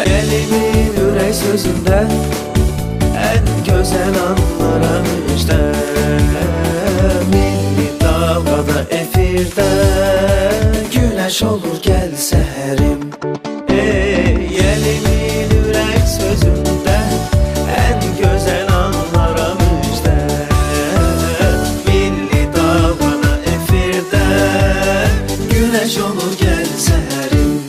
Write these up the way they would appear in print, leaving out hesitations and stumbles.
Elimin ürək sözündə ən gözəl anlara müjdə. Milli dalğada efirdə güneş olur gəl səhərim. Elimin ürək sözündə ən gözəl anlara müjdə. Milli dalğada efirdə güneş olur gəl səhərim.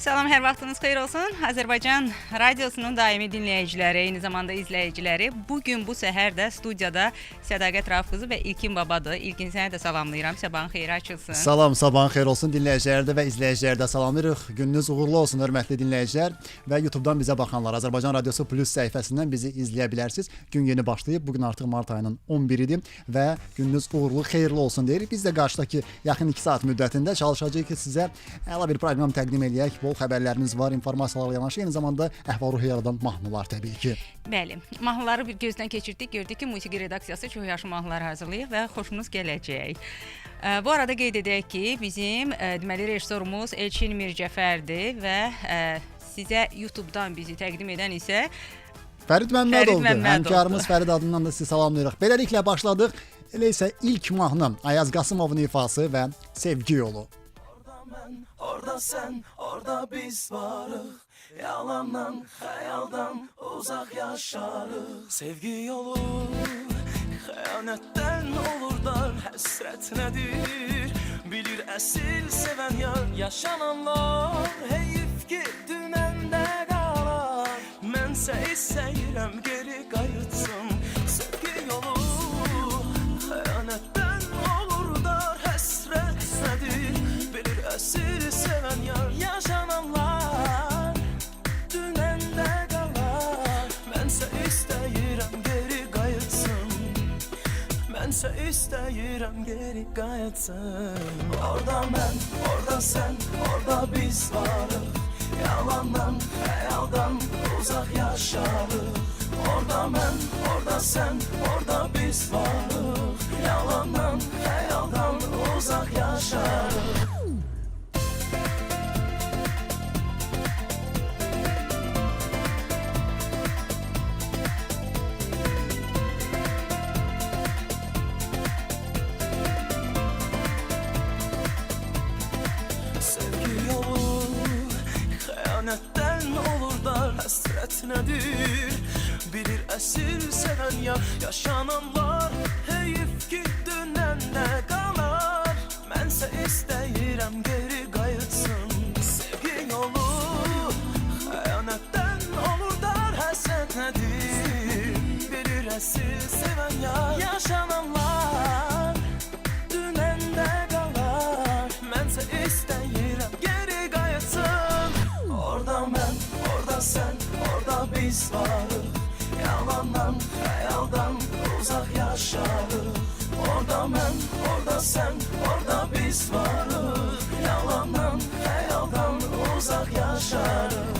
Salam, hər vaxtınız xeyir olsun. Azərbaycan radiosunun daimi dinləyiciləri, eyni zamanda izləyiciləri. Bugün bu səhər də studiyada Sədaqət Rauf qızı və İlkin babadır. İlkin, səni də salamlayıram. Sabahın xeyri açılsın. Salam, sabahın xeyir olsun dinləyicilərə də və izləyicilərə də salamlayırıq. Gününüz uğurlu olsun, hörmətli dinləyicilər və YouTube-dan bizə baxanlar. Azərbaycan Radiosu Plus səhifəsindən bizi izləyə bilərsiniz. Gün yeni başlayıb. Bugün artıq mart ayının 11-idir və gününüz uğurlu, xeyirli olsun deyirik. Biz də qarşıdakı yaxın 2 saat müddətində çalışacağıq ki, sizə əla bir proqram təqdim eləyək. Bol xəbərlərimiz var, informasiyalarla yanaşı, eyni zamanda əhval-ruhiyyə yaradan mahnılar təbii ki. Bəli, mahnıları bir gözdən keçirdik, gördük ki, musiqi redaksiyası çox yaxşı mahnılar hazırlayıb və xoşunuz gələcək. Bu arada qeyd edək ki, bizim deməli rejissorumuz Elçin Mircəfərdir və sizə YouTube-dan bizi təqdim edən isə Fərid Məmmədovdur. Həmkarımız Fərid adından da sizi salamlayırıq. Beləliklə başladıq. Elə isə ilk mahnı Ayaz Qasımovun ifası və Sevgi yolu. Orada sen, orada biz varıq. Yalandan, xəyaldan uzaq yaşarıq. Sevgi yolu xəyanətdən olur dar. Həsrət nədir? Bilir əsil sevən yar. Yaşananlar heyif ki dünəndə qalar. Mənsə istəyirəm geri qayıtsın. Sevgi yolu xəyanətdən olur dar. Həsrət nədir? Bilir əsil sevən yar. Yaşananlar dünəndə qalar. Mənsə istəyirəm geri qayıtsın. Mənsə istəyirəm geri qayıtsın. Orada mən, orada sən, orada biz varıq. Yalandan, xəyaldan uzaq yaşarıq. Orada mən, orada sən, orada biz varıq. Yalandan, xəyaldan uzaq yaşarıq. Həsrət nədir? Bilir əsir sevən ya. Yaşananlar heyif ki dünəndə qalar. Mənsə istəyirəm geri qayıtsın. Sevgi yolu xəyanətdən olur dar. Həsrət nədir? Bilir əsir sevən ya. Yaşananlar dünəndə qalar. Mənsə istəyirəm geri qayıtsın. Orada mən, orada sen, orada biz varıq. Yalandan, xəyaldan uzaq yaşarıq. Orada mən, orada sen, orada biz varıq. Yalandan, xəyaldan uzaq yaşarıq.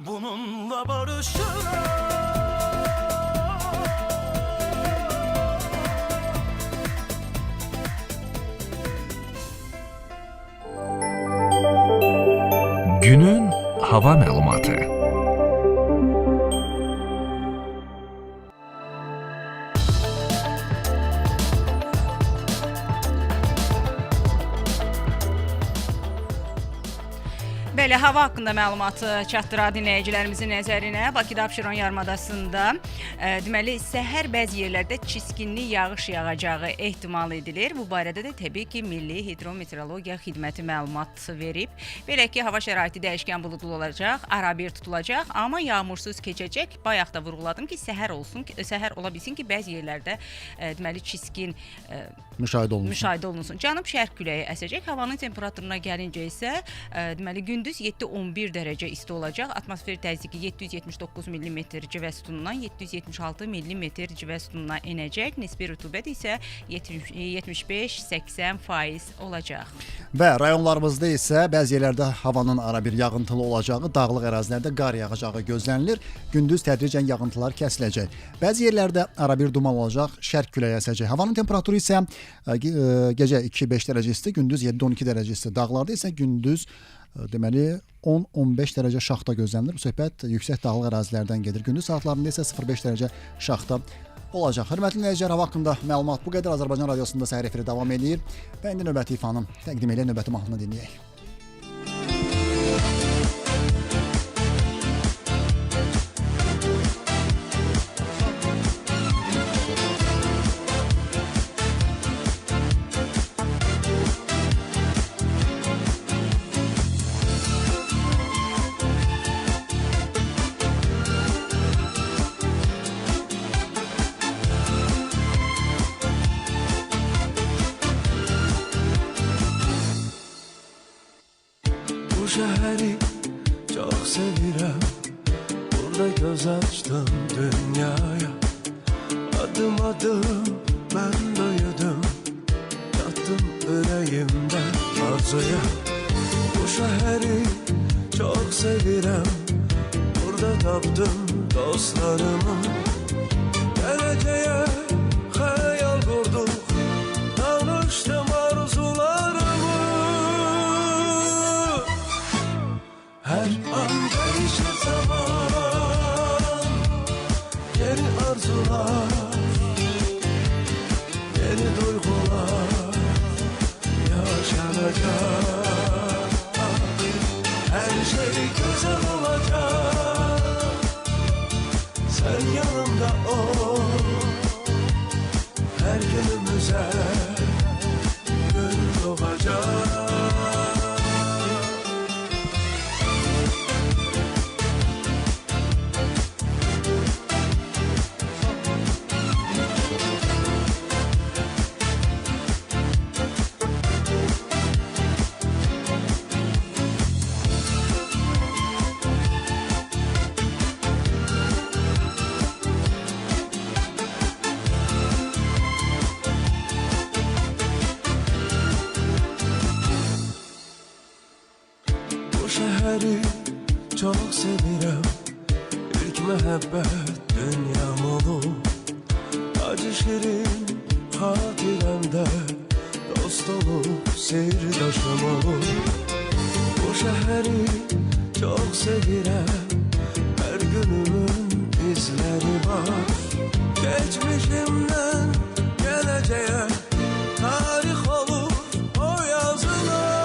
Bununla barışırım. Günün hava məlumatı. Bəli, hava haqqında məlumatı çatdırar dinləyicilərimizin nəzərinə. Bakıda Abşeron yarımadasında deməli səhər bəzi yerlərdə çiskinli yağış yağacağı ehtimal edilir. Bu barədə də təbii ki, Milli Hidrometeorologiya Xidməti məlumat verib. Belə ki, hava şəraiti dəyişkən buludlu olacaq, arabir tutulacaq, amma yağmursuz keçəcək. Bayaq da vurğuladım ki, səhər ola bilsin ki, bəzi yerlərdə deməli çiskin müşahidə olunsun. Cənub-şərq küləyi əsəcək. Havanın temperaturuna gəlincə isə deməli gündüz 7-11 dərəcə isti olacaq. Atmosfer təzyiqi 779 mm civə sütunundan 776 mm civə sütununa enəcək. Nisbi rütubət isə 75-80% olacaq. Və rayonlarımızda isə bəzi yerlərdə havanın arabir yağıntılı olacağı, dağlıq ərazilərdə qar yağacağı gözlənilir. Gündüz tədricən yağıntılar kəsiləcək. Bəzi yerlərdə arabir duman olacaq, şərq küləyi əsəcək. Havanın temperaturu isə gecə 2-5 dərəcə isti, gündüz 7-12 dərəcə isti. Dağlarda isə gündüz deməli 10-15 dərəcə şaxta gözlənilir. Bu söhbət yüksək dağlıq ərazilərdən gedir. Gündüz saatlarında isə 0-5 dərəcə şaxta olacaq. Hörmətli dinləyicilər, hava haqqında məlumat bu qədər. Azərbaycan Radiosunda səhər efiri davam edir. Və indi növbəti ifanın təqdim edən növbəti mahnını dinləyək. Bu şehri çok sevirəm. Burada göz açtım dünyaya. Adım adım ben böyüdüm. Kattım yüreğimde arzuya. Bu şehri çok sevirəm. Burada tapdım dostlarımı. Geleceğe hayal kurduk. Tanıştım arzularımı. Her an değişir zaman. Yeni arzular, yeni duygular yaşanacak. Her şey güzel olacak. Sen yanımda ol. Her günümüze gün doğacak. Bu şehri çok sevirəm. İlk məhəbbət dünyam olub. Acı şirin hatirəmdə dost olub, sirdaşım olub. Bu şehri çok sevirəm. Her günümün izleri var. Geçmişimden geleceğe tarih olur o yazılar.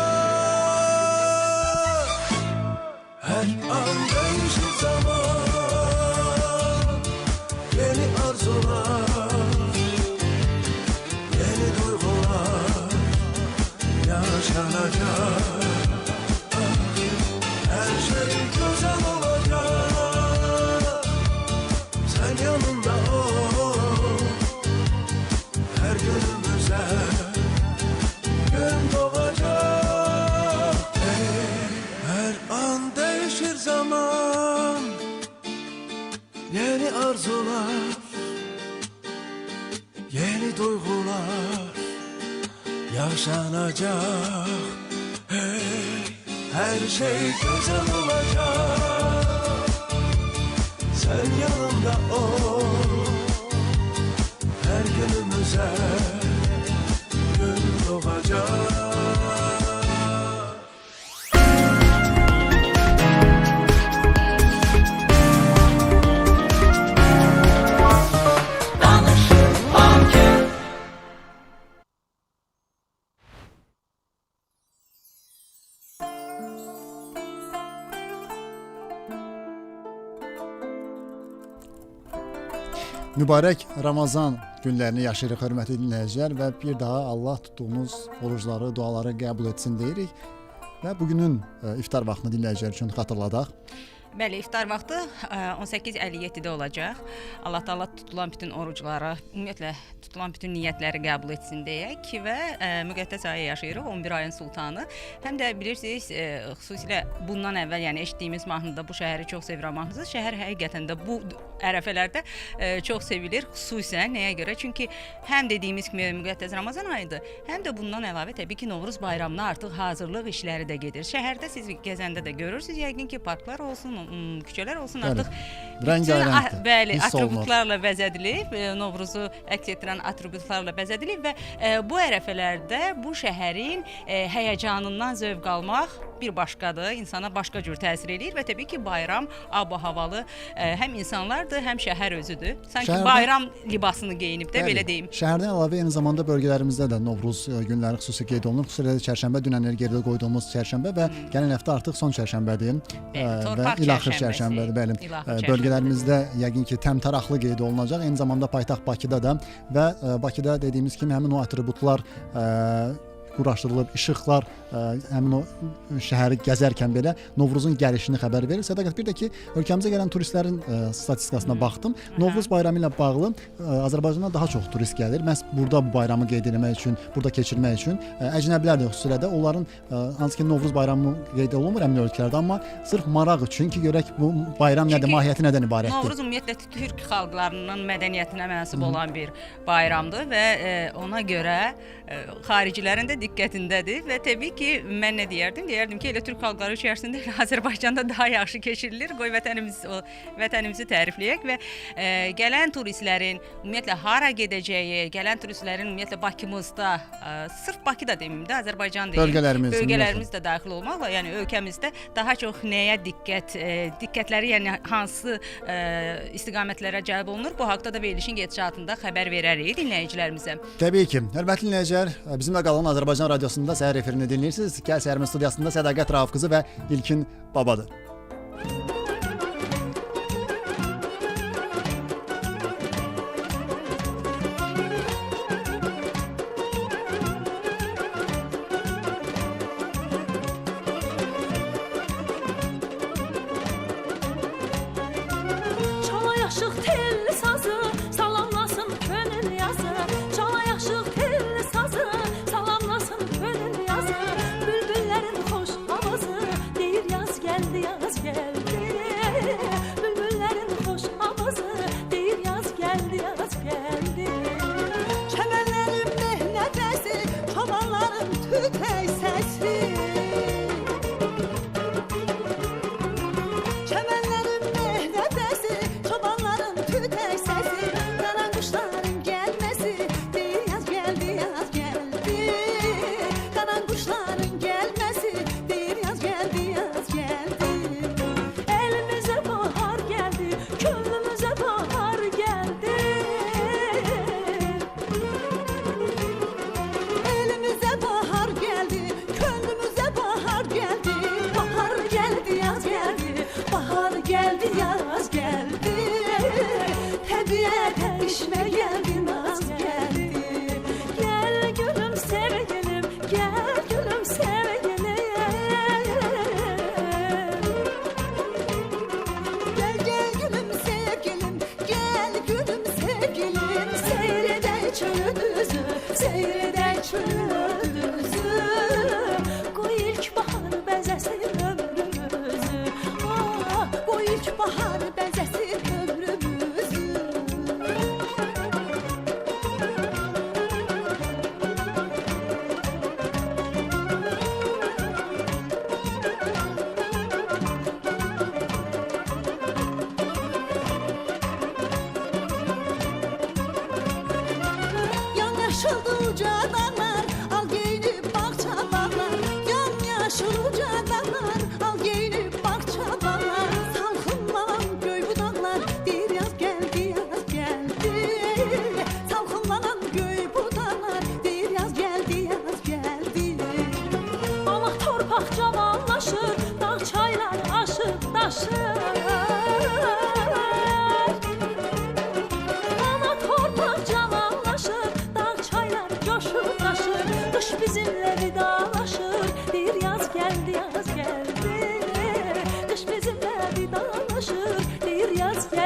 Her an değişir zaman. Yeni arzular, yeni duygular yaşanacak. Her şey güzel olacak. Sen yanımda ol. Her günümüze gün doğacak. Her an değişir zaman. Yeni arzular, yeni duygular yaşanacak. Hey, her şey güzel olacak. Sen yanımda ol. Her günümüze gün doğacak. Mübarək Ramazan günlərini yaşayırıq hörmətli dinləyicilər və bir daha Allah tutduğumuz orucları, duaları qəbul etsin deyirik və bugünün iftar vaxtını dinləyicilər üçün xatırladaq. Bəli, iftar vaxtı 18:57-də olacaq. Allah Taala tutulan bütün orucları, ümumiyyətlə tutulan bütün niyyətləri qəbul etsin deyək və müqəddəs ayı yaşayırıq, 11 ayın sultanı. Həm də bilirsiniz, xüsusilə bundan əvvəl, yəni eşitdiyimiz mahnıda bu şəhəri çox sevirəm mahnısı, şəhər həqiqətən də bu ərəfələrdə çox sevilir, xüsusən nəyə görə? Çünki həm dediyimiz kimi müqəddəs Ramazan ayıdır, həm də bundan əlavə təbii ki, Novruz bayramına artıq hazırlıq işləri də gedir. Şəhərdə siz gəzəndə də görürsüz, yəqin ki, parklar olsun, küçələr olsun, artıq rəngarəngdir. Bəli, atributlarla bəzədilib, Novruzu əks etdirən atributlarla bəzədilib və bu ərəfələrdə bu şəhərin həyəcanından zövq almaq bir başqadır, insana başqa cür təsir edir və təbii ki, bayram ab-havalı həm insanlardır, həm şəhər özüdür. Sanki bayram libasını geyinib də, belə deyim. Şəhərdən əlavə eyni zamanda bölgələrimizdə də Novruz günləri xüsusi qeyd olunur. Xüsusilə çərşənbə, dünənləri geridə qoyduğumuz çərşənbə və gələn həftə artıq son çərşənbədir və ilaxır çərşənbədir. Bəli, bölgələrimizdə yəqin ki, təmtəraqlı qeyd olunacaq. Eyni zamanda paytaxt Bakıda da və Bakıda dediyimiz kimi həmin o atributlar quraşdırılıb, işıqlar həmin o şəhəri gəzərkən belə Novruzun gəlişini xəbər verir. Sədaqət, bir də ki, ölkəmizə gələn turistlərin statistikasına baxdım. Novruz bayramı ilə bağlı Azərbaycana daha çox turist gəlir. Məhz burada bu bayramı qeyd etmək üçün, burada keçirmək üçün. Əcnəbilər də xüsusilə də onların hansı ki Novruz bayramı qeyd olunmur həmin ölkələrdə, amma sırf maraq üçün ki, görək bu bayram nədir, mahiyyəti nədən ibarətdir? Novruz ümumiyyətlə türk xalqlarının mədəniyyətinə mənsub olan bir bayramdır və ona görə xaricilərin də diqqətindədir və təbii ki, mən nə deyərdim? Deyərdim ki, elə türk xalqları içərisində Azərbaycanda daha yaxşı keçirilir. Qoy vətənimizi tərifləyək və gələn turistlərin ümumiyyətlə hara gedəcəyi, gələn turistlərin ümumiyyətlə Bakımızda, sırf Bakı da deməyim də, Azərbaycan deyim, bölgələrimiz də daxil olmaqla, yəni ölkəmizdə daha çox nəyə diqqətləri, yəni hansı istiqamətlərə cəlb olunur? Bu haqda da verilişin gedişatında xəbər verərik dinləyicilərimizə. Təbii ki, hörmətli dinləyicilər, bizimlə qalın Azərbaycan radiosunda səhər efirini dinləyirsiniz. Gəl səhərimin studiyasında Sədaqət Rauf qızı və İlkin babadır.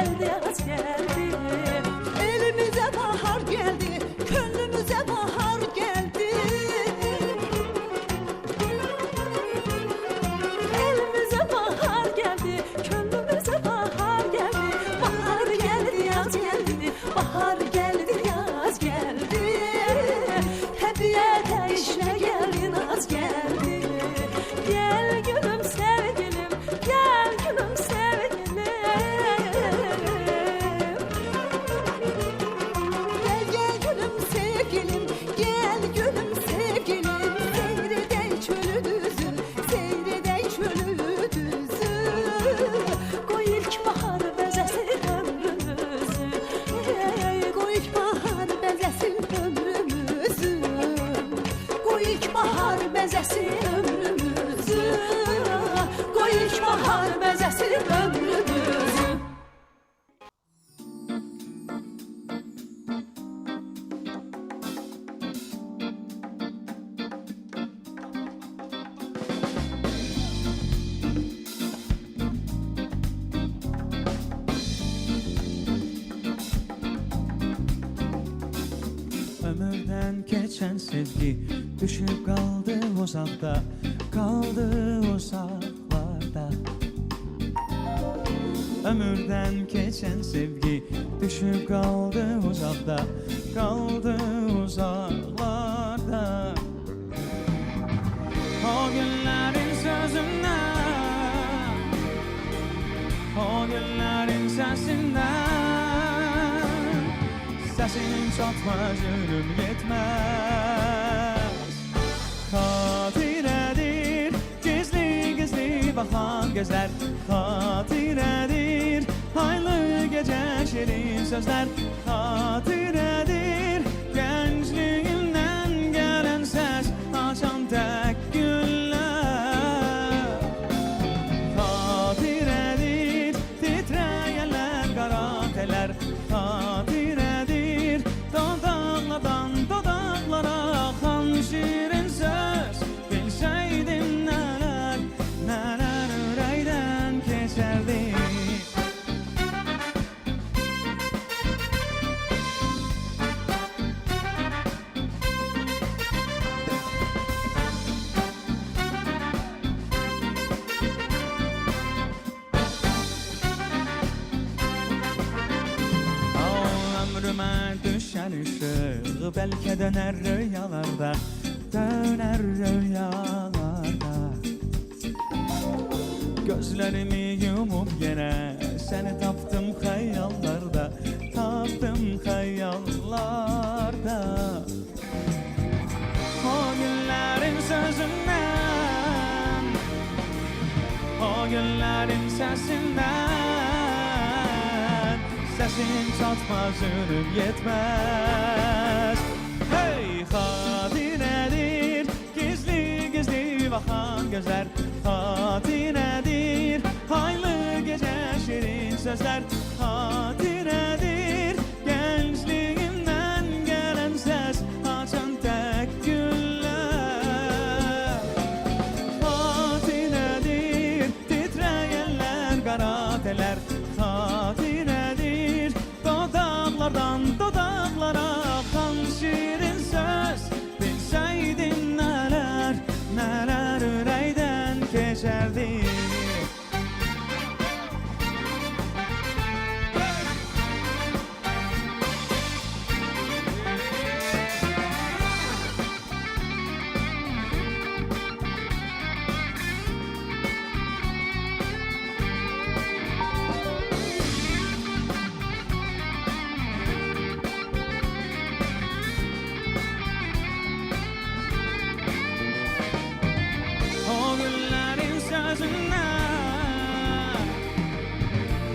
geldi, yaz geldi. Elimize bahar geldi, könlümüze bahar geldi. Elimize bahar geldi, könlümüze bahar geldi. Bahar geldi, yaz geldi, bahar geldi, yaz geldi. Hediye işine geldi, naz geldi. Gel gülüm sevgilim, gel gülüm sevgilim. Gel gülüm sevgilim, gel gülüm sevgilim. Seyreden çölü düzü, seyreden çölü düzü. Koy ilk bahar bezesin ömrümüzü. Koy ilk bahar bezesin ömrümüzü. Koy ilk bahar bezesin ömrümüzü. Koy ilk bahar bezesin ömrümüzü. Ömürden geçen sevgi düşüp kaldı uzakta, kaldı uzaklarda. Ömürden geçen sevgi düşüp kaldı uzakta, kaldı uzaklarda. O günlerin sözünden, o günlerin sesinden, sesin çatmaz ölüm yetmez. Hatiredir gizli gizli bakan gözler, hatiredir haylı gece şirin sözler, hatiredir gençliğimden gelen ses, açan tek güller. Hatiredir titreyenler, kara teller, hatiredir dodaklardan dodaklara akan şirin söz. Bilseydin neler, neler yüreğden geçerdi. Ömrüme düşen ışığı belki döner rüyalarda, döner rüyalarda. Gözlerimi yumup yine seni taptım hayallarda, taptım hayallarda. O günlerin sözünden, o günlerin sesinden, sesin çatmaz ölüm yetmez. Hey hatiredir gizli gizli bakan gözler, hatiredir haylı gece şirin sözler, hatiredir gençliğimden gelen ses, açan tek güller. Hatiredir titreyenler, kara teller, hatiredir dodaklardan dodaklara akan şirin söz. Bilseydin neler, neler yüreğden geçerdi. O günlerin sözünden,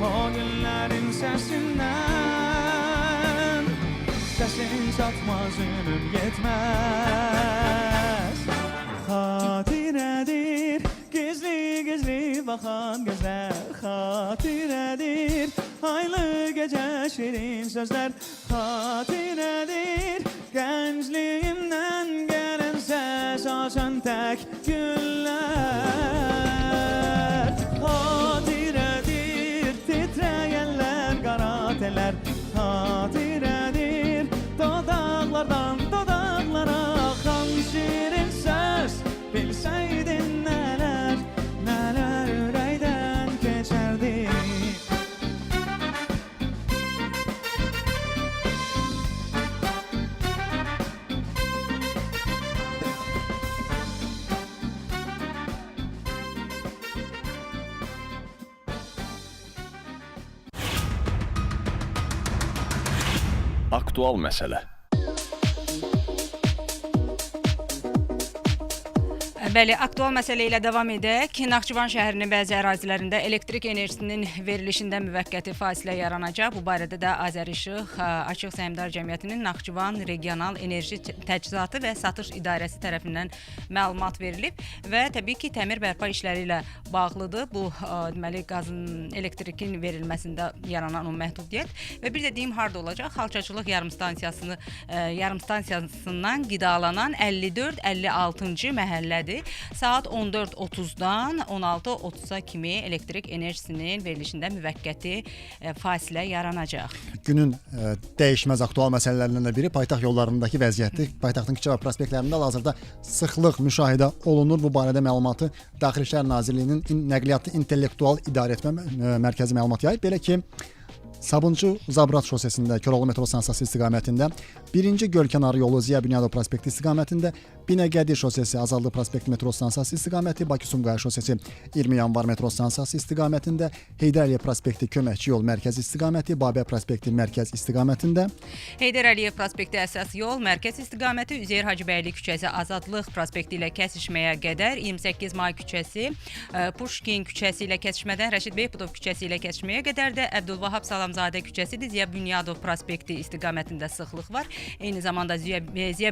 o günlerin sesinden, sesin çatmaz ölüm yetmez. Hatiredir gizli gizli bakan gözler, hatiredir haylı gece şirin sözler, hatiredir gençliğimden gelen ses, açan tek güller. Hatiredir titreyenler, Aktual məsələ. Bəli, aktual məsələ ilə davam edək. Naxçıvan şəhərinin bəzi ərazilərində elektrik enerjisinin verilişində müvəqqəti fasilə yaranacaq. Bu barədə də Azərişıq Açıq Səhmdar Cəmiyyətinin Naxçıvan Regional Enerji Təchizatı və Satış İdarəsi tərəfindən məlumat verilib və təbii ki, təmir bərpa işləri ilə bağlıdır. Bu deməli qazın, elektrikin verilməsində yaranan o məhdudiyyət və bir də deyim harda olacaq? Xalçaçılıq yarımstansiyasından qidalanan 54-56-cı məhəllədir. Saat 14:30-dan 16:30-a kimi elektrik enerjisinin verilişində müvəqqəti fasilə yaranacaq. Günün dəyişməz aktual məsələlərindən də biri paytaxt yollarındakı vəziyyətdir. Paytaxtın küçə və prospektlərində hazırda sıxlıq müşahidə olunur. Bu barədə məlumatı Daxili İşlər Nazirliyinin Nəqliyyatı İntellektual İdarəetmə Mərkəzi məlumat yayıb. Belə ki, Sabunçu Zabrat şosesində Koroğlu metro stansiyası istiqamətində 1-ci Gölkənarı yolu Ziya Bünyadov prospekti istiqamətində, Binəqədi şosesi Azadlıq prospekti metro stansiyası istiqaməti, Bakı-Sumqayıt şosesi 20 yanvar metro stansiyası istiqamətində, Heydər Əliyev prospekti Köməkçi yol mərkəz istiqaməti, Babək prospekti mərkəz istiqamətində, Heydər Əliyev prospekti əsas yol mərkəz istiqaməti, Üzeyir Hacıbəyli küçəsi Azadlıq prospekti ilə kəsişməyə qədər, 28 May küçəsi Puşkin küçəsi ilə kəsişmədən Rəşid Beypudov küçəsi ilə kəsişməyə qədər də Əbdülvahab Salamzadə küçəsidir. Ziya Bünyadov prospekti istiqamətində sıxlıq var. Eyni zamanda Ziya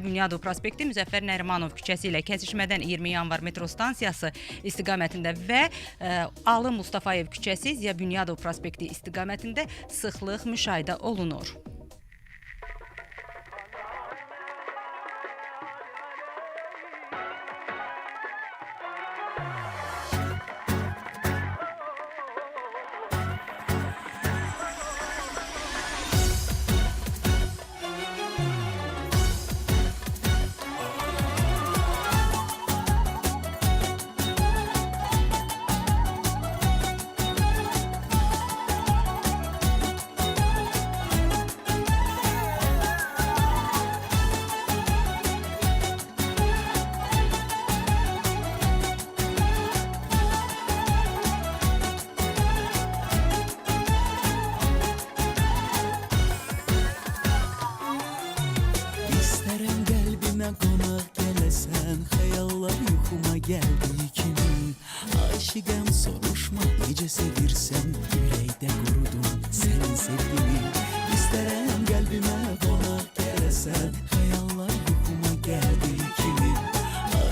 Bünyadov prospekti Müzəffər Nərimanov küçəsi ilə kəsişmədən 20 yanvar metro stansiyası istiqamətində və Alı Mustafayev küçəsi Ziya Bünyadov prospekti istiqamətində sıxlıq müşahidə olunur. Geldiği kimi aşıkım soruşma nece sevirsen yüreğde korudum senin sevgini İsterim kalbime konak gelesen hayallar yuhuma geldiği kimi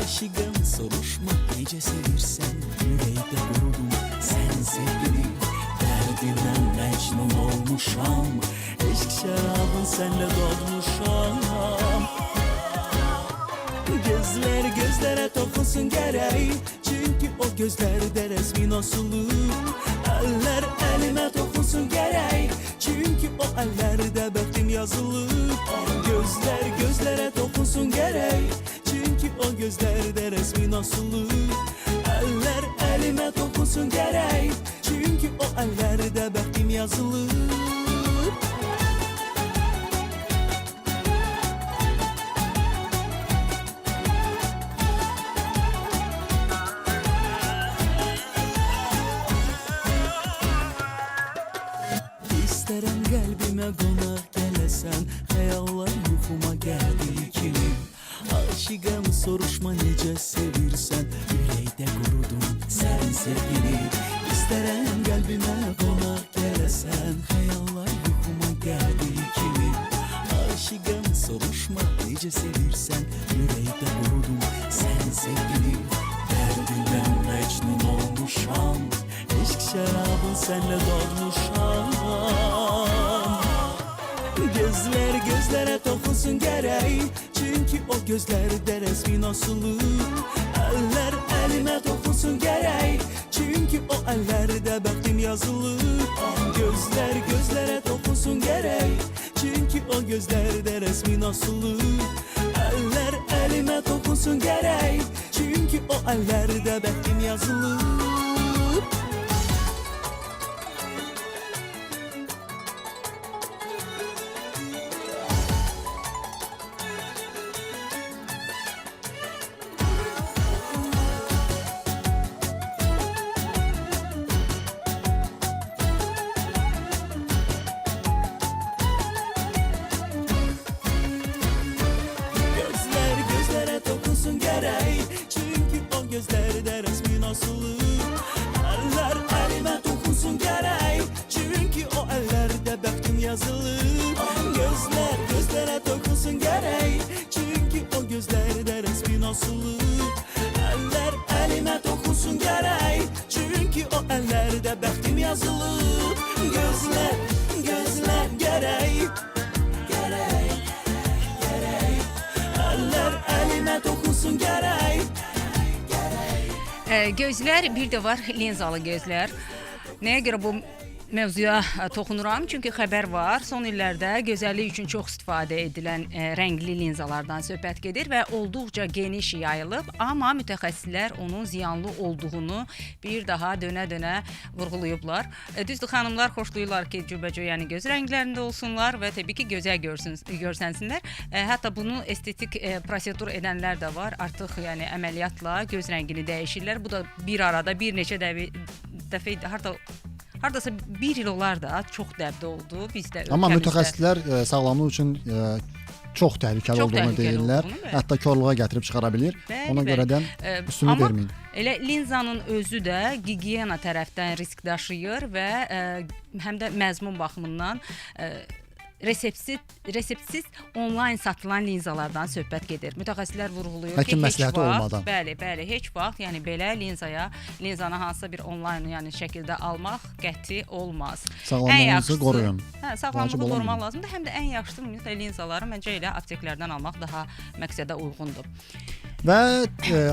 aşıkım soruşma nece sevirsen yüreğde korudum senin sevgini Derdinden mecnun olmuşam eşk şarabın senle dolmuşam Gözler gözlere dokunsun gerek Çünkü o gözlerde resmin asılı Eller elime dokunsun gerek Çünkü o ellerde bektim yazılı Gözler gözlere dokunsun gerek Çünkü o gözlerde resmin asılı Eller elime dokunsun gerek Çünkü o ellerde bektim yazılı İsterim kalbime konak gelesen Hayallar yuhuma geldiği kimi Aşıkım soruşma nece sevirsen Yüreğde korudum sen sevgini İsterim kalbime konak gelesen Hayallar yuhuma geldiği kimi Aşıkım soruşma nece sevirsen Yüreğde korudum sen sevgini Derdinden mecnun olmuşam Eşk şarabın senle dolmuşam Gözler gözlere dokunsun gerek Çünkü o gözlerde resmin asılı Eller elime dokunsun gerek Çünkü o ellerde bektim yazılı Gözler gözlere dokunsun gerek Çünkü o gözlerde resmin asılı Eller elime dokunsun gerek Çünkü o ellerde bektim yazılı gözlerde resmin asılı. Eller elime dokunsun gerek, çünkü o ellerde bəxtim yazılı. Gözler gözlere dokunsun gerek, çünkü o gözlerde resmin asılı. Eller elime dokunsun gerek, çünkü o ellerde bəxtim yazılı. Gözler gözler gerek, gerek, gerek. Eller elime dokunsun gerek. Gözlər, bir də var linzalı gözlər. Nəyə görə bu mövzuya toxunuram? Çünki xəbər var. Son illərdə gözəllik üçün çox istifadə edilən rəngli linzalardan söhbət gedir və olduqca geniş yayılıb, amma mütəxəssislər onun ziyanlı olduğunu bir daha dönə-dönə vurğulayıblar. Düzdür, xanımlar xoşlayırlar ki, cürbəcə, yəni göz rənglərində olsunlar və təbii ki, gözəl görsənsinlər. Hətta bunu estetik prosedur edənlər də var. Artıq yəni əməliyyatla göz rəngini dəyişirlər. Bu da bir arada bir neçə dəfə hardasa bir il olar da çox dəbdə oldu bizdə. Amma mütəxəssislər sağlamlıq üçün çox təhlükəli olduğunu deyirlər. Hətta korluğa gətirib çıxara bilir. Ona görədən üstünü verməyin. Elə linzanın özü də gigiyena tərəfdən risk daşıyır və həm də məzmun baxımından reseptsiz onlayn satılan linzalardan söhbət gedir. Mütəxəssislər vurğulayır ki, heç vaxt, bəli, heç vaxt, yəni belə linzanı hansısa bir onlayn, yəni şəkildə almaq qəti olmaz. Sağlamlığınızı qoruyun. Sağlamlığı qorumaq lazımdır. Həm də ən yaxşısı ümumiyyətlə linzaları məncə elə apteklərdən almaq daha məqsədə uyğundur. Və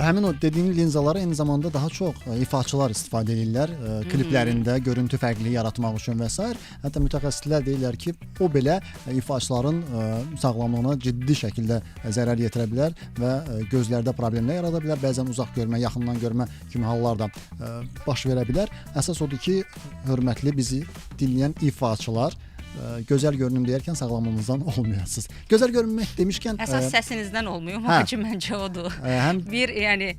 həmin o dediyim linzaları eyni zamanda daha çox ifaçılar istifadə edirlər. Kliplərində görüntü fərqliliyi yaratmaq üçün və s. Hətta mütəxəssislər deyirlər ki, o belə ifaçıların sağlamlığına ciddi şəkildə zərər yetirə bilər və gözlərdə problemlər yarada bilər. Bəzən uzaq görmə, yaxından görmə kimi hallar da baş verə bilər. Əsas odur ki, hörmətli bizi dinləyən ifaçılar, gözəl görünüm deyərkən sağlamlığınızdan olmayasınız. Gözəl görünmək demişkən əsas səsinizdən olmuyor, məncə odur. Bir yəni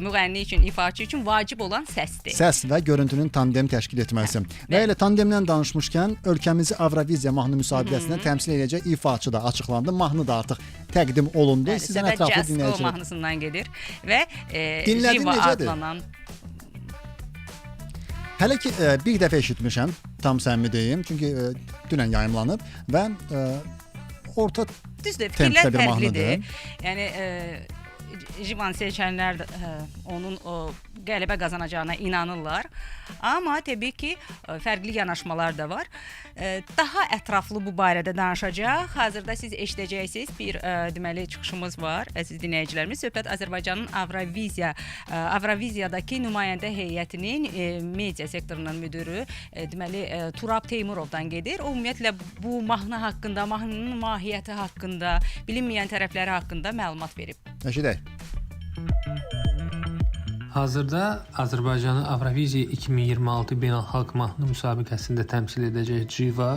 müğənni üçün, ifaçı üçün vacib olan səsdir. Səs və görüntünün tandem təşkil etməsi. Və elə tandemdən danışmışkən ölkəmizi Avroviziya mahnı müsabiqəsində təmsil edəcək ifaçı da açıqlandı. Mahnı da artıq təqdim olundu. Sizdən ətraflı dinləyəcək. O mahnısından gedir və Jiva adlanan. Hələ ki bir dəfə eşitmişəm, tam səmimi deyim, çünki dünən yayımlanıb və orta tempdə bir mahnıdır. Yəni Jivan seçənlər onun qələbə qazanacağına inanırlar. Amma təbii ki, fərqli yanaşmalar da var. Daha ətraflı bu barədə danışacaq. Hazırda siz eşidəcəksiniz bir deməli çıxışımız var. Əziz dinləyicilərimiz, söhbət Azərbaycanın Avroviziyadakı nümayəndə heyətinin media sektorunun müdürü deməli Turab Teymurovdan gedir. O ümumiyyətlə bu mahnı haqqında, mahnının mahiyyəti haqqında, bilinməyən tərəfləri haqqında məlumat verib. Eşidək. Hazırda Azərbaycanı Avroviziya 2026 beynəlxalq mahnı müsabiqəsində təmsil edəcək Jiva,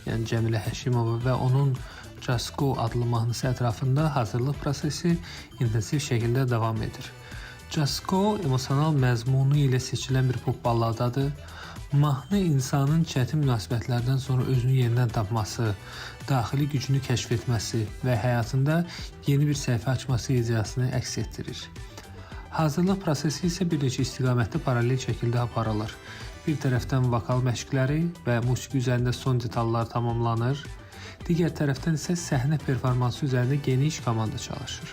yəni Cəmilə Həşimova və onun Jasko adlı mahnısı ətrafında hazırlıq prosesi intensiv şəkildə davam edir. Jasko emosional məzmunu ilə seçilən bir pop balladadır. Mahnı insanın çətin münasibətlərdən sonra özünü yenidən tapması, daxili gücünü kəşf etməsi və həyatında yeni bir səhifə açması ideyasını əks etdirir. Hazırlıq prosesi isə bir neçə istiqamətdə paralel şəkildə aparılır. Bir tərəfdən vokal məşqləri və musiqi üzərində son detallar tamamlanır. Digər tərəfdən isə səhnə performansı üzərində geniş komanda çalışır.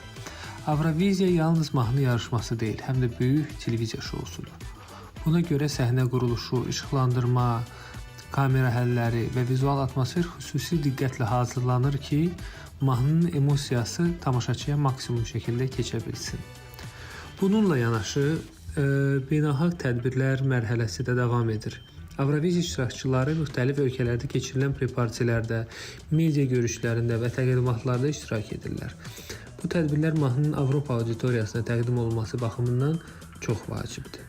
Avroviziya yalnız mahnı yarışması deyil, həm də böyük televiziya şousudur. Buna görə səhnə quruluşu, işıqlandırma, kamera həlləri və vizual atmosfer xüsusi diqqətlə hazırlanır ki, mahnının emosiyası tamaşaçıya maksimum şəkildə keçə bilsin. Bununla yanaşı, beynəlxalq tədbirlər mərhələsi də davam edir. Avroviziya iştirakçıları müxtəlif ölkələrdə keçirilən prepartilərdə, media görüşlərində və təqdimatlarda iştirak edirlər. Bu tədbirlər mahnının Avropa auditoriyasına təqdim olunması baxımından çox vacibdir.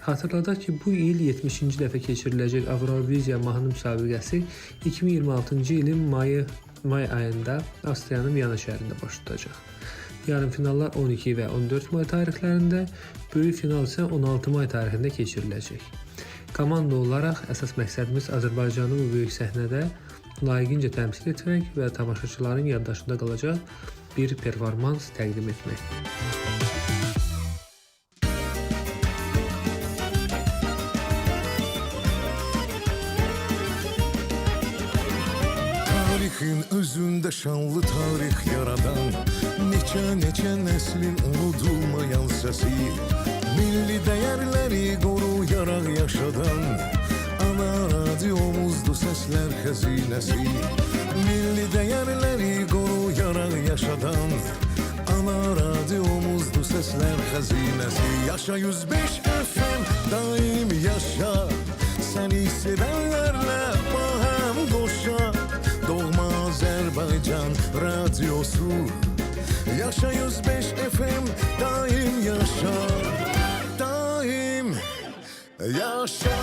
Xatırladaq ki, bu il 70-ci dəfə keçiriləcək Avroviziya mahnı müsabiqəsi 2026-cı ilin may ayında Avstriyanın Viyana şəhərində baş tutacaq. Yarımfinallar 12 və 14 may tarixlərində, böyük final isə 16 may tarixində keçiriləcək. Komanda olaraq əsas məqsədimiz Azərbaycanı bu böyük səhnədə layiqincə təmsil etmək və tamaşaçıların yaddaşında qalacaq bir performans təqdim etmək. işin özünde şanlı tarih yaradan, neçə neslin unudulmayan sesi, milli değerleri koruyaraq yaşadan, ana radyomuzdu sesler xəzinəsi. Milli değerleri koruyaraq yaşadan, ana radyomuzdu sesler xəzinəsi. Yaşa 105 FM, daim yaşa, səni sevənlərlə bahəm qoşa. Doğma Azərbaycan radyosu, yaşa 105 FM, daim yaşa, daim yaşa.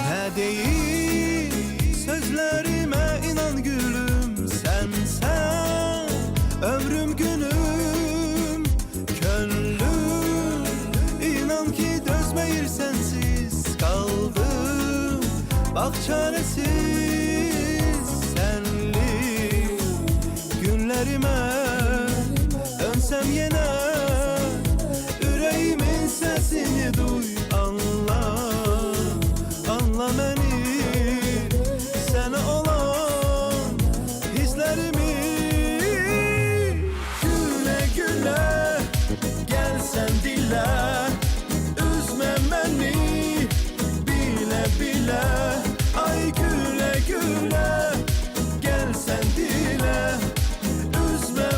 Ne değil sözlerime inan gülüm, sen ömrüm günüm könlüm, inan ki dözmeyir sensiz kaldım, bak çaresiz senli günlerime dönsem yine, yüreğimin sesini duy, anla beni, sana olan hislerimi. Güle güle gelsen dile, üzme beni bile bile. Ay güle güle gelsen dile, üzme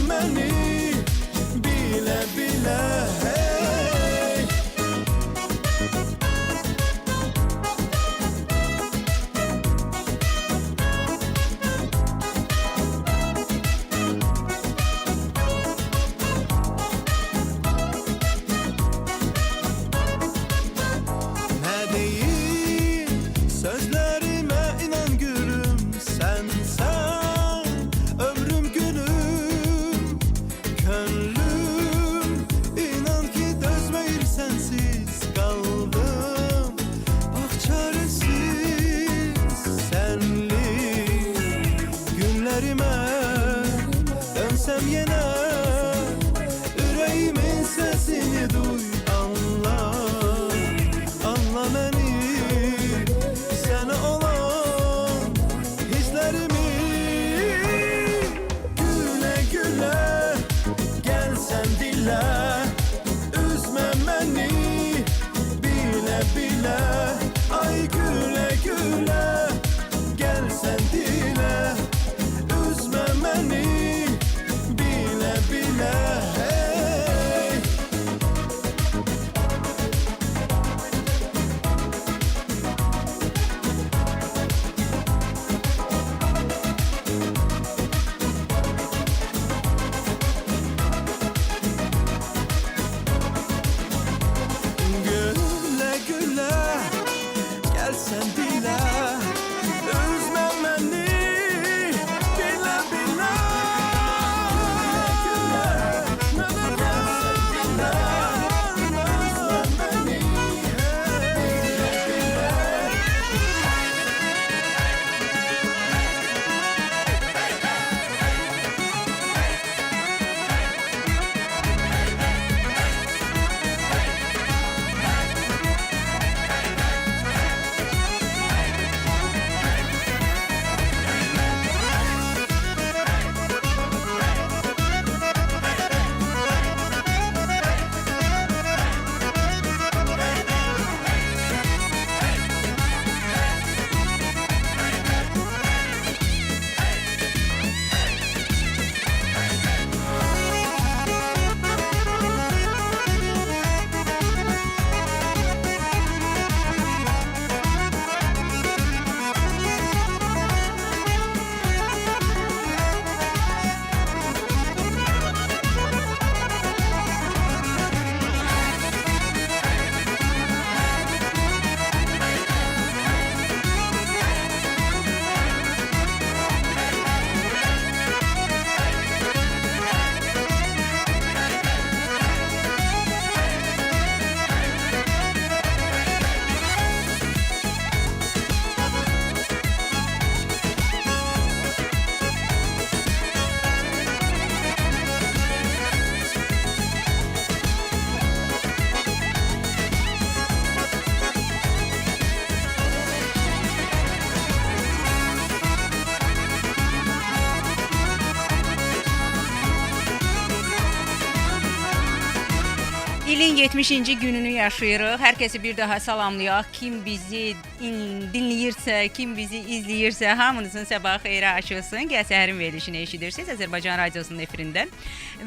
70-ci gününü yaşayırıq. Hər kəsi bir daha salamlayaq. Kim bizi dinləyirsə, kim bizi izləyirsə, hamınızın sabahı xeyrə açılsın. Gəl səhərin verilişini eşidirsiniz Azərbaycan Radiosunun efirindən.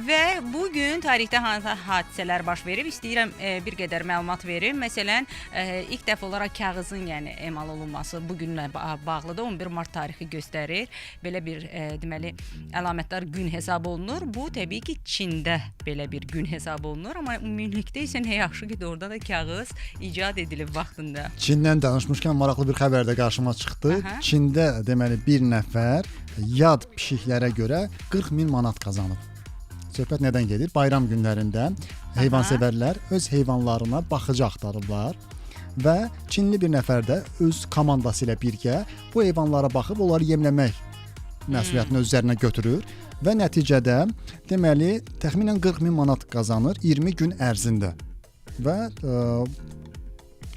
Və bu gün tarixdə hansı hadisələr baş verib, istəyirəm bir qədər məlumat verim. Məsələn, ilk dəfə olaraq kağızın, yəni emal olunması bu günlə bağlıdır. 11 mart tarixi göstərir. Belə bir deməli əlamətdar gün hesab olunur. Bu təbii ki, Çində belə bir gün hesab olunur, amma ümumilikdə isə nə yaxşı ki, orada da kağız icad edilib vaxtında. Çindən danışmışkən maraqlı bir xəbər də qarşıma çıxdı. Aha. Çində deməli bir nəfər yad pişiklərə görə 40.000 manat qazanıb. Söhbət nədən gedir? Bayram günlərində heyvansevərlər öz heyvanlarına baxıcı axtarırlar və Çinli bir nəfər də öz komandası ilə birgə bu heyvanlara baxıb onları yemləmək məsuliyyətini öz üzərinə götürür və nəticədə deməli təxminən 40.000 manat qazanır 20 gün ərzində. Və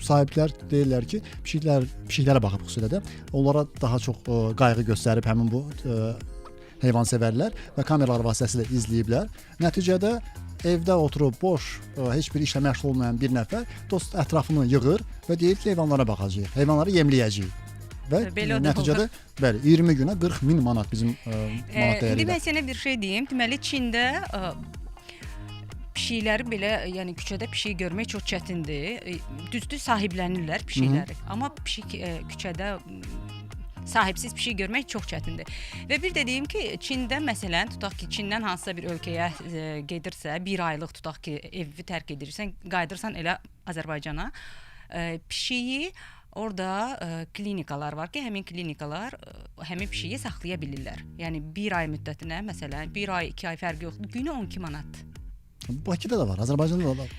sahiblər deyirlər ki, pişiklərə baxıb xüsusilə də onlara daha çox qayğı göstərib həmin bu heyvansevərlər və kameralar vasitəsilə izləyiblər. Nəticədə evdə oturub boş, heç bir işlə məşğul olmayan bir nəfər dost ətrafını yığır və deyir ki, heyvanlara baxacağıq, heyvanları yemləyəcəyik. Və nəticədə bəli 20 günə 40.000 manat bizim manat dəyəri ilə. Mən sənə bir şey deyim. Deməli Çində pişikləri belə, yəni küçədə pişik görmək çox çətindir. Düzdür, sahiblənirlər pişikləri. Amma pişik küçədə sahibsiz pişik görmək çox çətindir. Və bir də deyim ki, Çində məsələn, tutaq ki, Çindən hansısa bir ölkəyə gedirsə, bir aylıq tutaq ki, evi tərk edirsən, qayıdırsan elə Azərbaycana, pişiyi orada klinikalar var ki, həmin klinikalar həmin pişiyi saxlaya bilirlər. Yəni bir ay müddətinə, məsələn, bir ay, 2 ay fərqi yoxdur. Günü 12 manat. Bakıda da var, Azərbaycanda da var.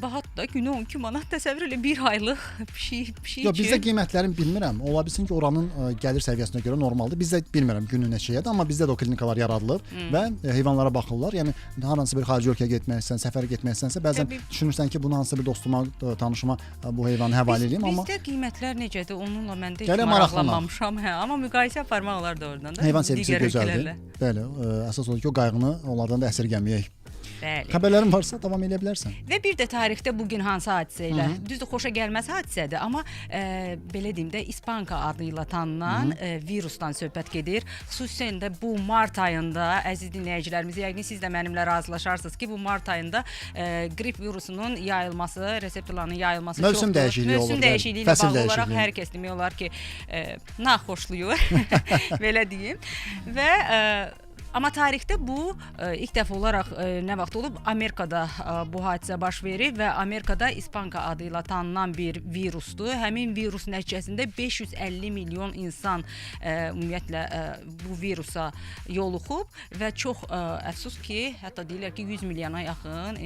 Bahatdır da, günü 12 manat təsəvvür elə bir aylıq pişik Yox, bizdə qiymətlərini bilmirəm. Ola bilsin ki, oranın gəlir səviyyəsinə görə normaldır. Bizdə bilmirəm günü neçəyədir, amma bizdə də o klinikalar yaradılıb və heyvanlara baxırlar. Yəni hansısa bir xarici ölkəyə getməksən, səfərə getməksənsə, bəzən düşünürsən ki, bunu hansısa bir dostuma, tanışıma bu heyvanı həvalə edeyim, amma bizdə qiymətlər necədir? Onunla mən də Gələ heç maraqlanmaq. maraqlanmamışam, amma müqayisə aparmaq olar da oradan da. heyvan sevgisi digər gözəldir. ölkələrlə. Bəli, əsas odur ki, o qayğını onlardan da əsirgəməyək. Bəli. Xəbərlərin varsa davam edə bilərsən. Və bir də tarixdə bu gün hansı hadisə ilə, düzdür, xoşa gəlməz hadisədir, amma belə deyim də İspanka adı ilə tanınan virusdan söhbət gedir. Xüsusən də bu mart ayında, əziz dinləyicilərimiz, yəqin siz də mənimlə razılaşarsınız ki, bu mart ayında qrip virusunun yayılması, reseptorlarının yayılması Mövsüm çoxdur. dəyişikliyi olur. Mövsüm dəyişikliyi ilə Fəsil bağlı olaraq dəyişikliyi. hər kəs demək olar ki, naxoşlayır, belə deyim. Və amma tarixdə bu ilk dəfə olaraq nə vaxt olub? Amerikada bu hadisə baş verir və Amerikada İspanka adı ilə tanınan bir virusdur. Həmin virus nəticəsində 550 milyon insan ümumiyyətlə bu virusa yoluxub və çox əfsus ki, hətta deyirlər ki, 100 milyona yaxın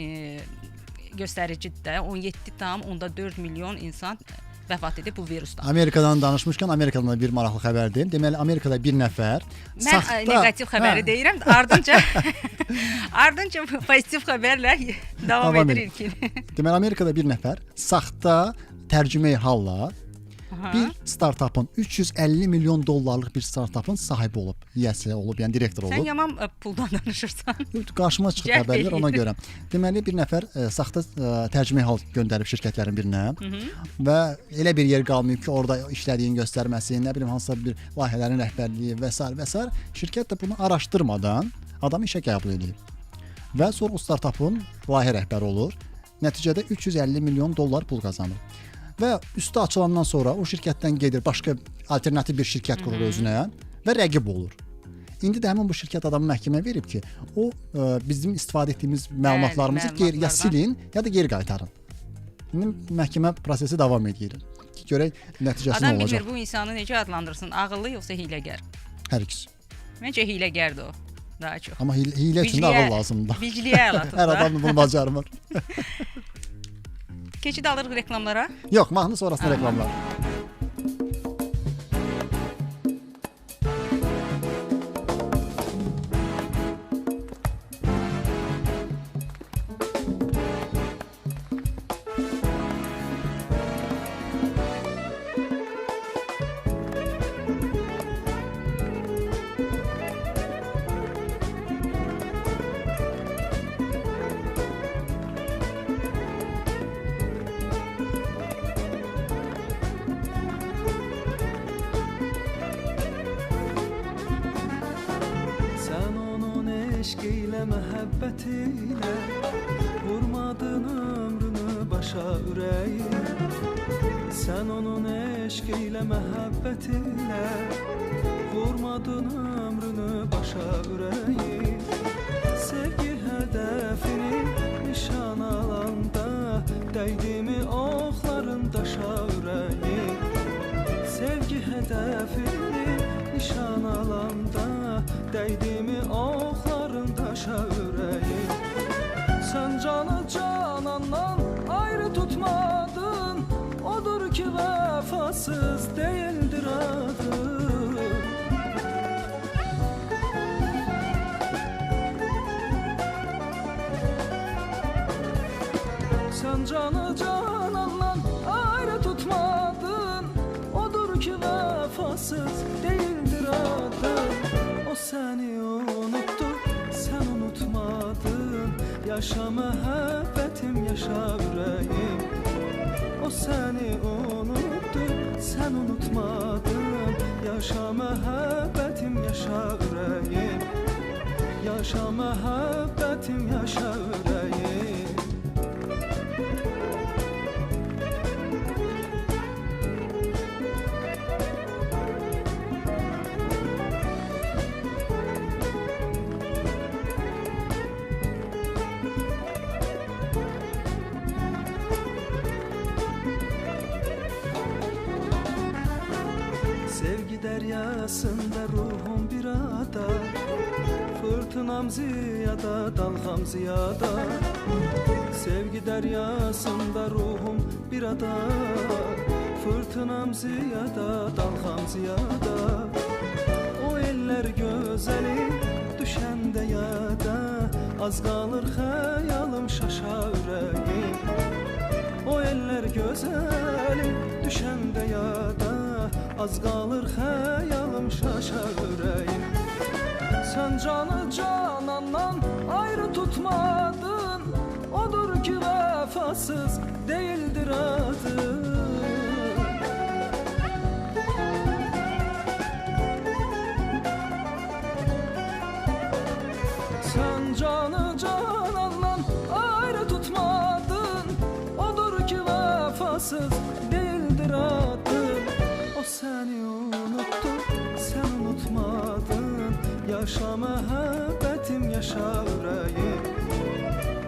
göstəricidə 17,4 milyon insan vəfat edib bu virusdan. Amerikadan danışmışkən, Amerikadan da bir maraqlı xəbər deyim. Deməli, Amerikada bir nəfər Mən neqativ xəbəri deyirəm, ardınca pozitiv xəbərlər davam edir ilkin. Deməli, Amerikada bir nəfər saxta tərcümeyi halla bir startapın 350 milyon dollarlıq bir startapın sahibi olub, yiyəsi olub, yəni direktor olub. Sən yaman puldan danışırsan. Qarşıma çıxdı xəbərlər ona görə. Deməli, bir nəfər saxta tərcümeyi hal göndərib şirkətlərin birinə və elə bir yer qalmayıb ki, orada işlədiyin göstərməsi, nə bilim hansısa bir layihələrin rəhbərliyi və s. Şirkət də bunu araşdırmadan adamı işə qəbul edib. Və sonra o startapın layihə rəhbəri olur. Nəticədə 350 milyon dollar pul qazanır. Və üstü açılandan sonra o şirkətdən gedir, başqa alternativ bir şirkət qurur özünə və rəqib olur. İndi də həmin bu şirkət adamı məhkəməyə verib ki, o bizim istifadə etdiyimiz məlumatlarımızı ya silin, ya da geri qaytarın. İndi məhkəmə prosesi davam edir. Görək nəticəsi nə Adam olacaq. bilmir bu insanı necə adlandırsın, ağıllı yoxsa hiləgər? Hər ikisi. Məncə hiləgərdir o, daha çox. Amma hilə üçün də ağıl lazımdır. Bicliyə əl atıb Hər da. adam bunu bacarmır. Keçid alırıq reklamlara. Yox, mahnı sonrasında reklamlar. məhəbbət ilə vurmadın ömrünü başa ürəyi. Sən onun eşq ilə məhəbbət ilə vurmadın ömrünü başa ürəyi. Sevgi hədəfini nişan alanda dəydimi oxların daşa ürəyi. Sevgi hədəfini nişan alanda dəydimi oxların daşa ürəyi. Sən canı canandan ayrı tutmadın, odur ki vəfasız değildir adı. Sen canı canandan ayrı tutmadın, odur ki vəfasız değildir adı. O seni unuttu, sen unutmadın. Yaşa məhəbbətim, yaşa ürəyim. O seni unuttu, sen unutmadın. Yaşa məhəbbətim, yaşa ürəyim. Yaşa məhəbbətim, yaşa ürəyim. Sevgi deryasında ruhum bir ada, fırtınam ziyada, dalgam ziyada. Sevgi deryasında ruhum bir ada, fırtınam ziyada, dalgam ziyada. O eller gözeli düşende yada, az kalır hayalım şaşa ürəyim. O eller gözeli düşende yada, az kalır hayalım şaşa ürəyim. Sen canı canandan ayrı tutmadın, odur ki vəfasız değildir adı. Sen canı canandan ayrı tutmadın, odur ki vəfasız değildir adı. O seni unuttu, sen unutmadın. Yaşa məhəbbətim, yaşa ürəyim.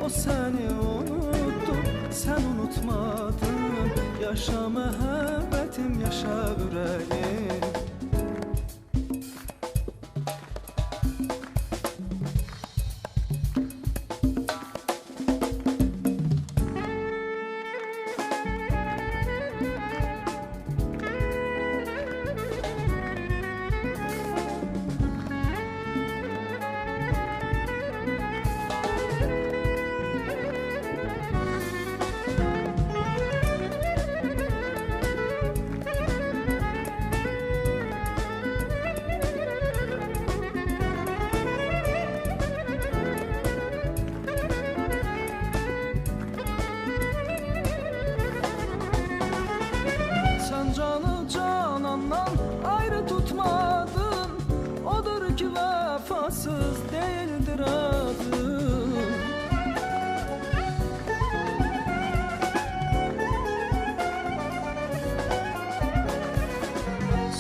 O seni unuttu, sen unutmadın. Yaşa məhəbbətim, yaşa ürəyim. Canı canandan ayrı tutmadın, odur ki vəfasız değildir adı.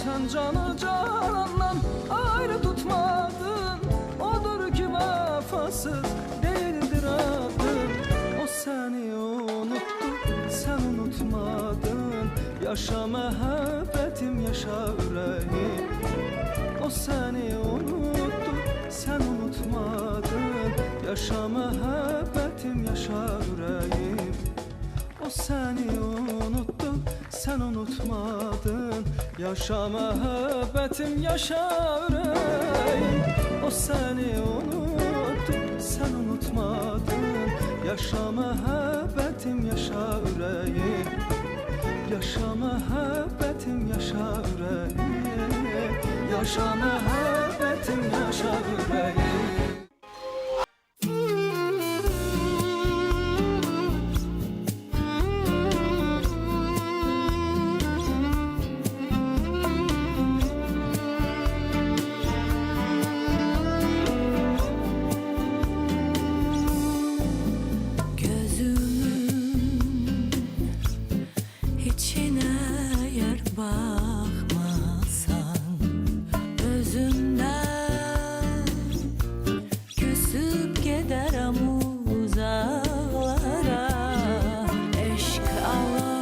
Sen canı canandan ayrı tutmadın, odur ki vəfasız değildir adı. O seni unuttu, sen unutmadın. Yaşa məhəbbətim, yaşa ürəyim. O seni unuttu, sen unutmadın. Yaşa məhəbbətim, yaşa ürəyim. O seni unuttu, sen unutmadın. Yaşa məhəbbətim, yaşa ürəyim. O seni unuttu, sen unutmadın. Yaşa məhəbbətim, yaşa ürəyim. Yaşa məhəbbətim, yaşa ürəyim. Yaşa məhəbbətim, yaşa ürəyim. Üzümden küsüp giderim uzaklara. Eşk ağlamın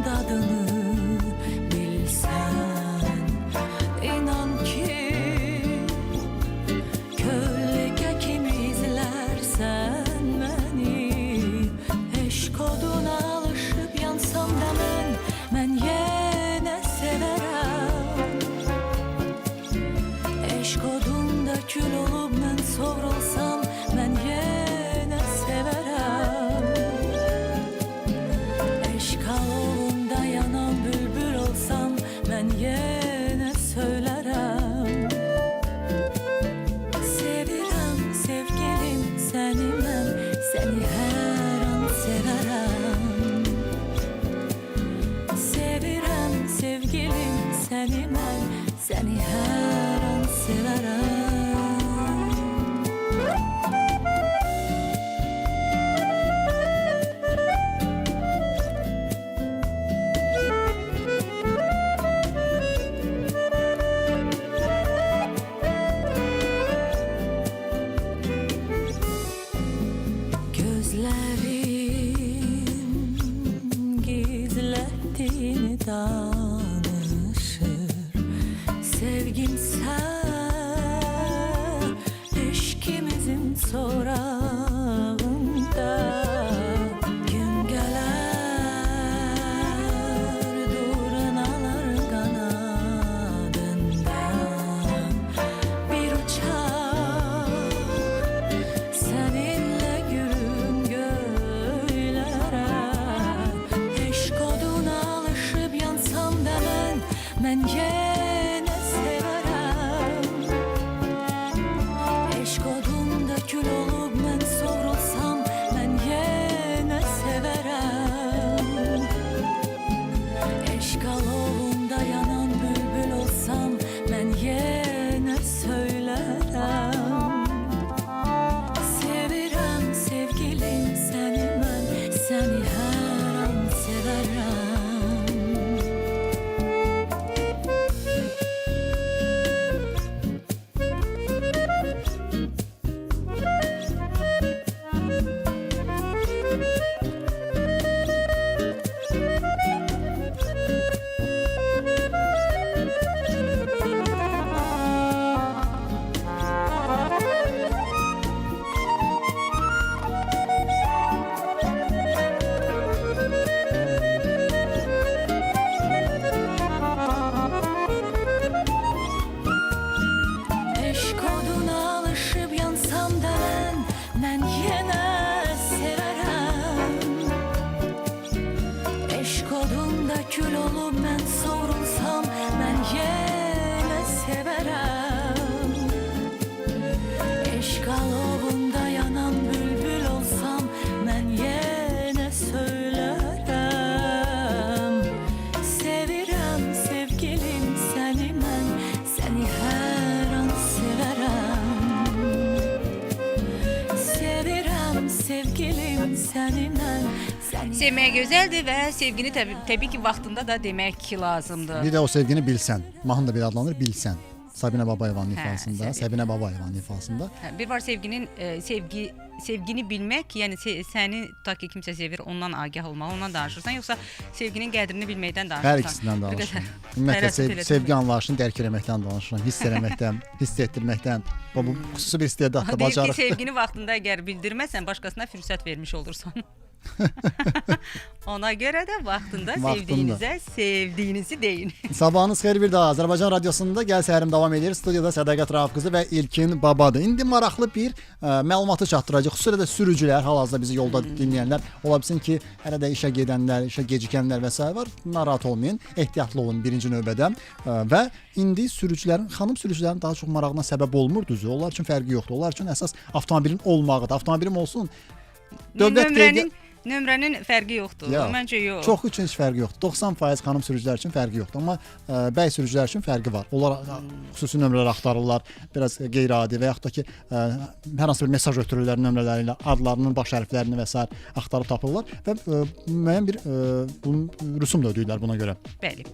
tadını bilsen, inan ki kölge kim izlersen beni. Eşk oduna alışıp yansam da ben yine severim. Eşk odunda kül olup ben sovrulsam ben yine severim. Eşk alovunda yanan bülbül olsam ben yine söylerim. Sevirem sevgilim seni ben, seni her an severim. Sevirem sevgilim seni ben, seni her an severim. Gözlerim gizlettiğini danışır. Sevgimse eşkimizin sorağında. Gün gelir durnalar kanadında. Bir uçak seninle gülüm göylere. Eşk oduna alışıp yansam da ben yine severim. Eşk odunda kül olup ben sovrulsam ben yine severim. Eşk alovunda yanan bülbül olsam ben yine söylerim. Sevirem sevgilim seni ben, seni her an severim. Eşk oduna alışıp yansam da ben yine severim. Eşk odunda kül olup ben sovrulsam ben yine severim. Eşk alovunda yanan bülbül olsam ben yine söylerim. Sevirem sevgilim seni ben, seni her an severim. Sevirem sevgilim seni ben, seni Sevmək gözəldir və sevgini təbii ki, vaxtında da demək lazımdır. Bir də o sevgini bilsən. Mahnı da belə adlanır, bilsən. Sabinə Babayevanın ifasında, Səbinə. Səbinə Babayevanın ifasında. Hə, bir var sevgini bilmək, yəni səni tutaq ki, kimsə sevir, ondan agah olmaq, ondan danışırsan, yoxsa sevginin qədrini bilməkdən danışırsan. Hər ikisindən danışıram. Bir Ümumiyyətlə qədər tərəddüd sevgi anlayışını dərk eləməkdən danışıram, hiss eləməkdən, hiss etdirməkdən. Bu xüsusi bir istedadlı Deyir ki, bacarıq. sevgini vaxtında əgər bildirməsən, başqasına fürsət vermiş olursan. Ona görə də vaxtında sevdiyinizi deyin. Sabahınız xeyir bir daha. Azərbaycan Radiosunda Gəl Səhərim davam edir. Studiyada Sədaqət Rauf qızı və İlkin babadır. İndi maraqlı bir məlumatı çatdıracaq. Xüsusilə də sürücülər, hal-hazırda bizi yolda dinləyənlər, ola bilsin ki, hələ də işə gedənlər, işə gecikənlər və s. var. Narahat olmayın, ehtiyatlı olun birinci növbədə. Və indi xanım sürücülərin daha çox marağına səbəb olmur düzü. Onlar üçün fərqi yoxdur. Onlar üçün əsas avtomobilin olmağıdır. Avtomobilim olsun. Nömrənin fərqi yoxdur. Yox. Məncə yox. Çox üçün heç fərqi yoxdur. 90% xanım sürücülər üçün fərqi yoxdur, amma bəy sürücülər üçün fərqi var. Onlar xüsusi nömrələr axtarırlar, biraz qeyri-adi və yaxud da ki, hər hansı bir mesaj ötürürlər nömrələri ilə, adlarının baş hərflərini və s. axtarıb tapırlar və müəyyən bir rüsum da ödəyirlər buna görə. Bəli.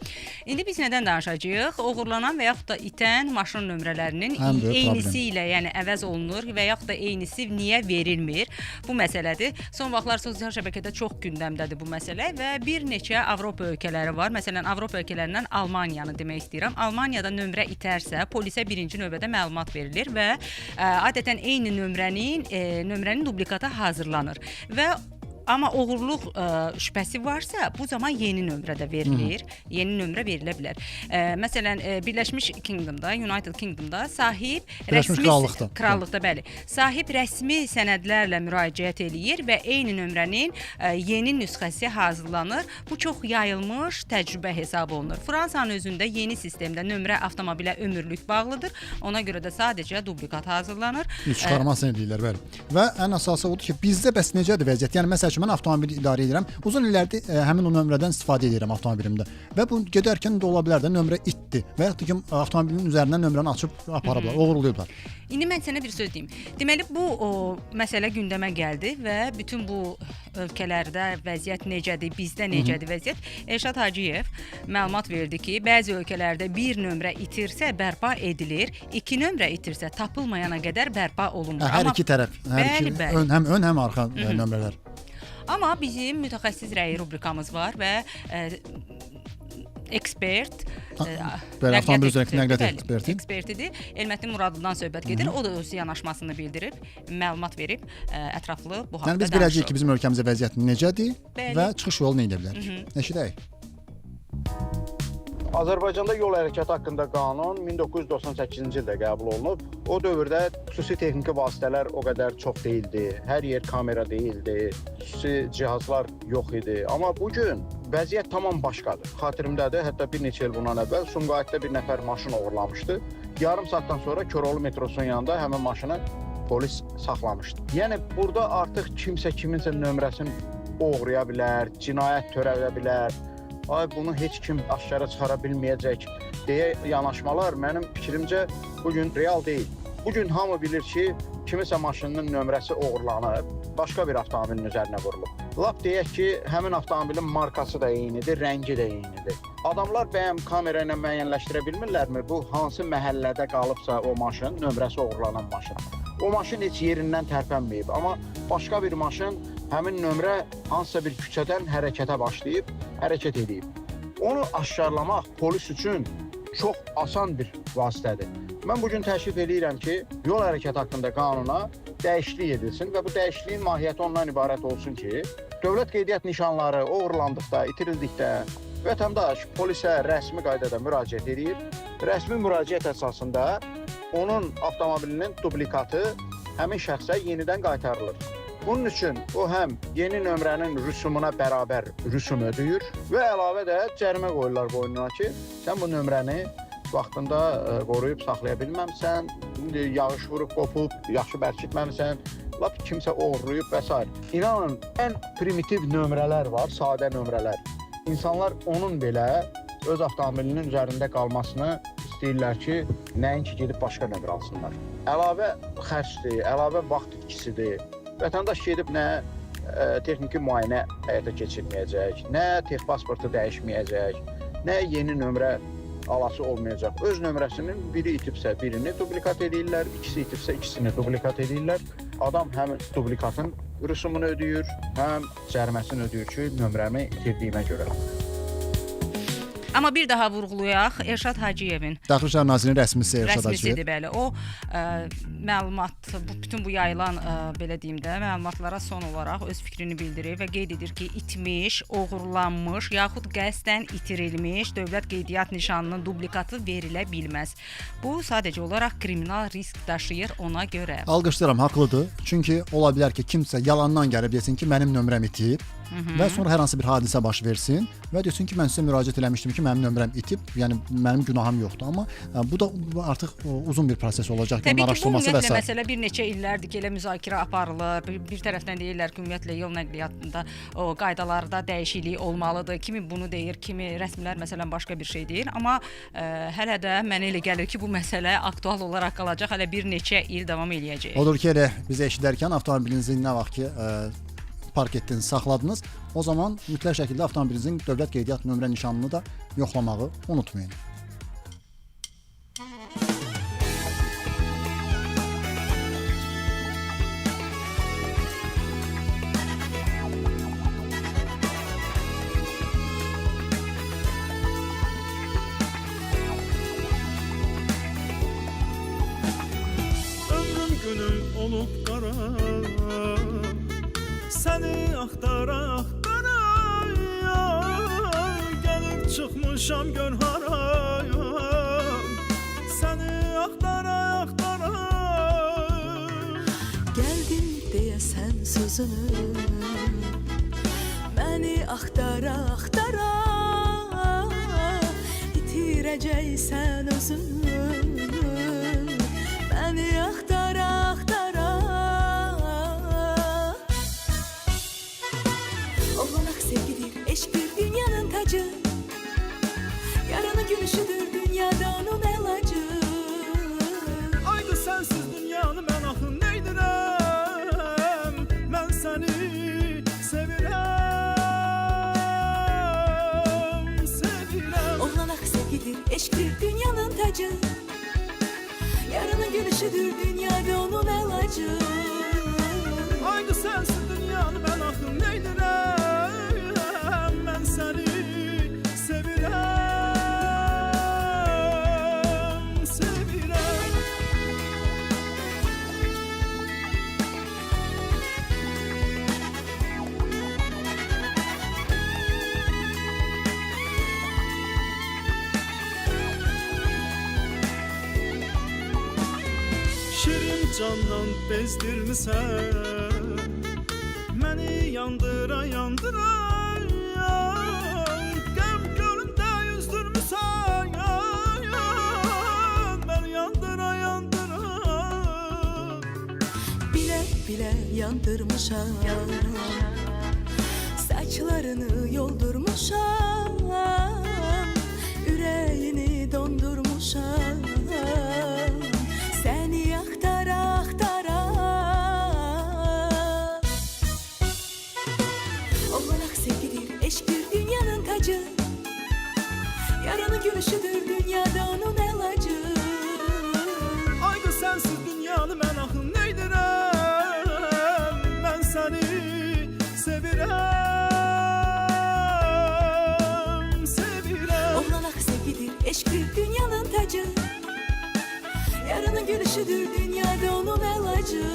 İndi biz nədən danışacağıq? Oğurlanan və yaxud da itən maşın nömrələrinin Həm də eynisi problem. ilə, yəni əvəz olunur və yaxud da eynisi niyə verilmir? Bu məsələdir. Son vaxtlar sosial şəbəkədə çox gündəmdədir bu məsələ və bir neçə Avropa ölkələri var. Məsələn, Avropa ölkələrindən Almaniyanı demək istəyirəm. Almaniyada nömrə itərsə, polisə birinci növbədə məlumat verilir və adətən eyni nömrənin dublikatı hazırlanır və amma oğurluq şübhəsi varsa, bu zaman yeni nömrə də verilir. Yeni nömrə verilə bilər. Məsələn, Birləşmiş Kingdomda, United Kingdomda sahib Birləşmiş rəsmi Krallıqda. bəli. Sahib rəsmi sənədlərlə müraciət eləyir və eyni nömrənin yeni nüsxəsi hazırlanır. Bu çox yayılmış təcrübə hesab olunur. Fransanın özündə yeni sistemdə nömrə avtomobilə ömürlük bağlıdır. Ona görə də sadəcə dublikat hazırlanır. Çıxarmasını edirlər, bəli. Və ən əsası odur ki, bizdə bəs necədir vəziyyət? Yəni məsələn, mən avtomobili idarə edirəm. Uzun illərdir həmin o nömrədən istifadə edirəm avtomobilimdə. Və bu gedərkən də ola bilər də nömrə itdi və yaxud da ki, avtomobilin üzərindən nömrəni açıb aparıblar, oğurlayıblar. İndi mən sənə bir söz deyim. Deməli bu məsələ gündəmə gəldi və bütün bu ölkələrdə vəziyyət necədir, bizdə necədir vəziyyət? Elşad Hacıyev məlumat verdi ki, bəzi ölkələrdə bir nömrə itirsə bərpa edilir, iki nömrə itirsə tapılmayana qədər bərpa olunmur. Hər iki tərəf, hər iki həm ön, həm arxa nömrələr. Amma bizim mütəxəssis rəyi rubrikamız var və ekspert, Bəli, avtomobil üzrə nəqliyyat ekspertidir. Elməttin Muradlıdan söhbət gedir. O da öz yanaşmasını bildirib, məlumat verib, ətraflı bu haqda danışır. Yəni biz biləcəyik ki, bizim ölkəmizdə vəziyyət necədir və çıxış yolu nə edə bilərik. Eşidək. Azərbaycanda yol hərəkəti haqqında qanun 1998-ci ildə qəbul olunub. O dövrdə xüsusi texniki vasitələr o qədər çox deyildi. Hər yer kamera deyildi, xüsusi cihazlar yox idi. Amma bugün vəziyyət tamam başqadır. Xatirimdədir, hətta bir neçə il bundan əvvəl Sumqayıtda bir nəfər maşın oğurlamışdı. Yarım saatdan sonra Koroğlu metrosunun yanında həmin maşını polis saxlamışdı. Yəni burada artıq kimsə kiminsə nömrəsini oğurlaya bilər, cinayət törədə bilər. Ay bunu heç kim aşkara çıxara bilməyəcək deyə yanaşmalar mənim fikrimcə bugün real deyil. Bugün hamı bilir ki, kimisə maşınının nömrəsi oğurlanıb, başqa bir avtomobilin üzərinə vurulub. Lap deyək ki, həmin avtomobilin markası da eynidir, rəngi də eynidir. Adamlar bəyəm kamera ilə müəyyənləşdirə bilmirlərmi? Bu hansı məhəllədə qalıbsa o maşın, nömrəsi oğurlanan maşın. O maşın heç yerindən tərpənməyib, amma başqa bir maşın həmin nömrə hansısa bir küçədən hərəkətə başlayıb, hərəkət edib. Onu aşkarlamaq polis üçün çox asan bir vasitədir. Mən bugün təklif edirəm ki, yol hərəkəti haqqında qanuna dəyişiklik edilsin və bu dəyişikliyin mahiyyəti ondan ibarət olsun ki, dövlət qeydiyyat nişanları oğurlandıqda, itirildikdə vətəndaş polisə rəsmi qaydada müraciət edir. Rəsmi müraciət əsasında onun avtomobilinin dublikatı həmin şəxsə yenidən qaytarılır. Bunun üçün o həm yeni nömrənin rüsumuna bərabər rüsum ödəyir və əlavə də cərimə qoyurlar boynuna ki, sən bu nömrəni vaxtında qoruyub saxlaya bilməmsən, yağış vurub, qopub, yaxşı bərkitməmisən, lap kimsə oğurlayıb və s. İnanın, ən primitiv nömrələr var, sadə nömrələr. İnsanlar onun belə öz avtomobilinin üzərində qalmasını istəyirlər ki, nəinki gedib başqa nömrə alsınlar. Əlavə xərcdir, əlavə vaxt itkisidir. Vətəndaş gedib nə texniki müayinə həyata keçirməyəcək, nə tex pasportu dəyişməyəcək, nə yeni nömrə alası olmayacaq. Öz nömrəsinin biri itibsə birini dublikat edirlər, ikisi itibsə ikisini dublikat edirlər. Adam həm dublikatın rüsumunu ödəyir, həm cəriməsini ödəyir ki, nömrəmi itirdiyimə görə. Amma bir daha vurğulayaq Elşad Hacıyevin. Daxili İşlər Nazirinin rəsmisi Elşad Hacıyev. Rəsmisidir, bəli. O məlumat, bütün bu yayılan belə deyim də, məlumatlara son olaraq öz fikrini bildirir və qeyd edir ki, itmiş, oğurlanmış, yaxud qəsdən itirilmiş dövlət qeydiyyat nişanının dublikatı verilə bilməz. Bu sadəcə olaraq kriminal risk daşıyır ona görə. Alqışlayıram, haqlıdır. Çünki ola bilər ki, kimsə yalandan gəlib desin ki, mənim nömrəm itib və sonra hər hansı bir hadisə baş versin və desin ki, mən sizə müraciət eləmişdim ki, ki, mənim nömrəm itib, yəni mənim günahım yoxdur, amma bu da artıq uzun bir proses olacaq, Təbii onun ki, bu araşdırılması və ümumiyyətlə s. məsələ bir neçə illərdir ki, elə müzakirə aparılır. Bir tərəfdən deyirlər ki, ümumiyyətlə yol nəqliyyatında o qaydalarda dəyişiklik olmalıdır. Kimi bunu deyir, kimi rəsmilər məsələn başqa bir şey deyir. Amma hələ də mənə elə gəlir ki, bu məsələ aktual olaraq qalacaq, hələ bir neçə il davam eləyəcək. Odur ki, elə bizi eşidərkən avtomobilinizi nə vaxt ki park etdiniz, saxladınız, o zaman mütləq şəkildə avtomobilinizin dövlət qeydiyyat nömrə nişanını da yoxlamağı unutmayın. Ömrüm günüm olub qara, səni axtara axtara, gəlib çıxmışam gör harayam, səni axtara axtara. Geldim diye sen sözünü, beni aktara aktara, itirəcəksən özünü, beni aktara aktara. Olanak sevgidir, eşkdir dünyanın tacı, yaranı gülüşüdür dünyada onun elacı. Aydı sensiz dünyanı mən axı neydirəm, mən səni sevirəm, sevirəm. Olanak sevgidir, eşkdir dünyanın tacı, yaranı gülüşüdür dünyada onun elacı. Aydı sensiz dünyanı mən axı neydirəm, mən səni sevirəm, sevirəm. Şirin candan bezdirmisən, məni yandıra yandıra, qəm gölündə yüzdürmüsən, məni yandıra yandıra. Bile bile yandırmışam, saçlarını yoldurmuşam, yüreğini dondurmuşam, seni aktara aktara. Olanak sevgidir, eşktir dünyanın tacı, yaranı gülüşüdür dünyada onun elacı. Aydı sensiz dünyanı mən axı neydirəm, mən səni sevirəm, sevirəm. Olanak sevgidir, eşktir dünyanın tacı, yaranı gülüşüdür dünyada onun elacı.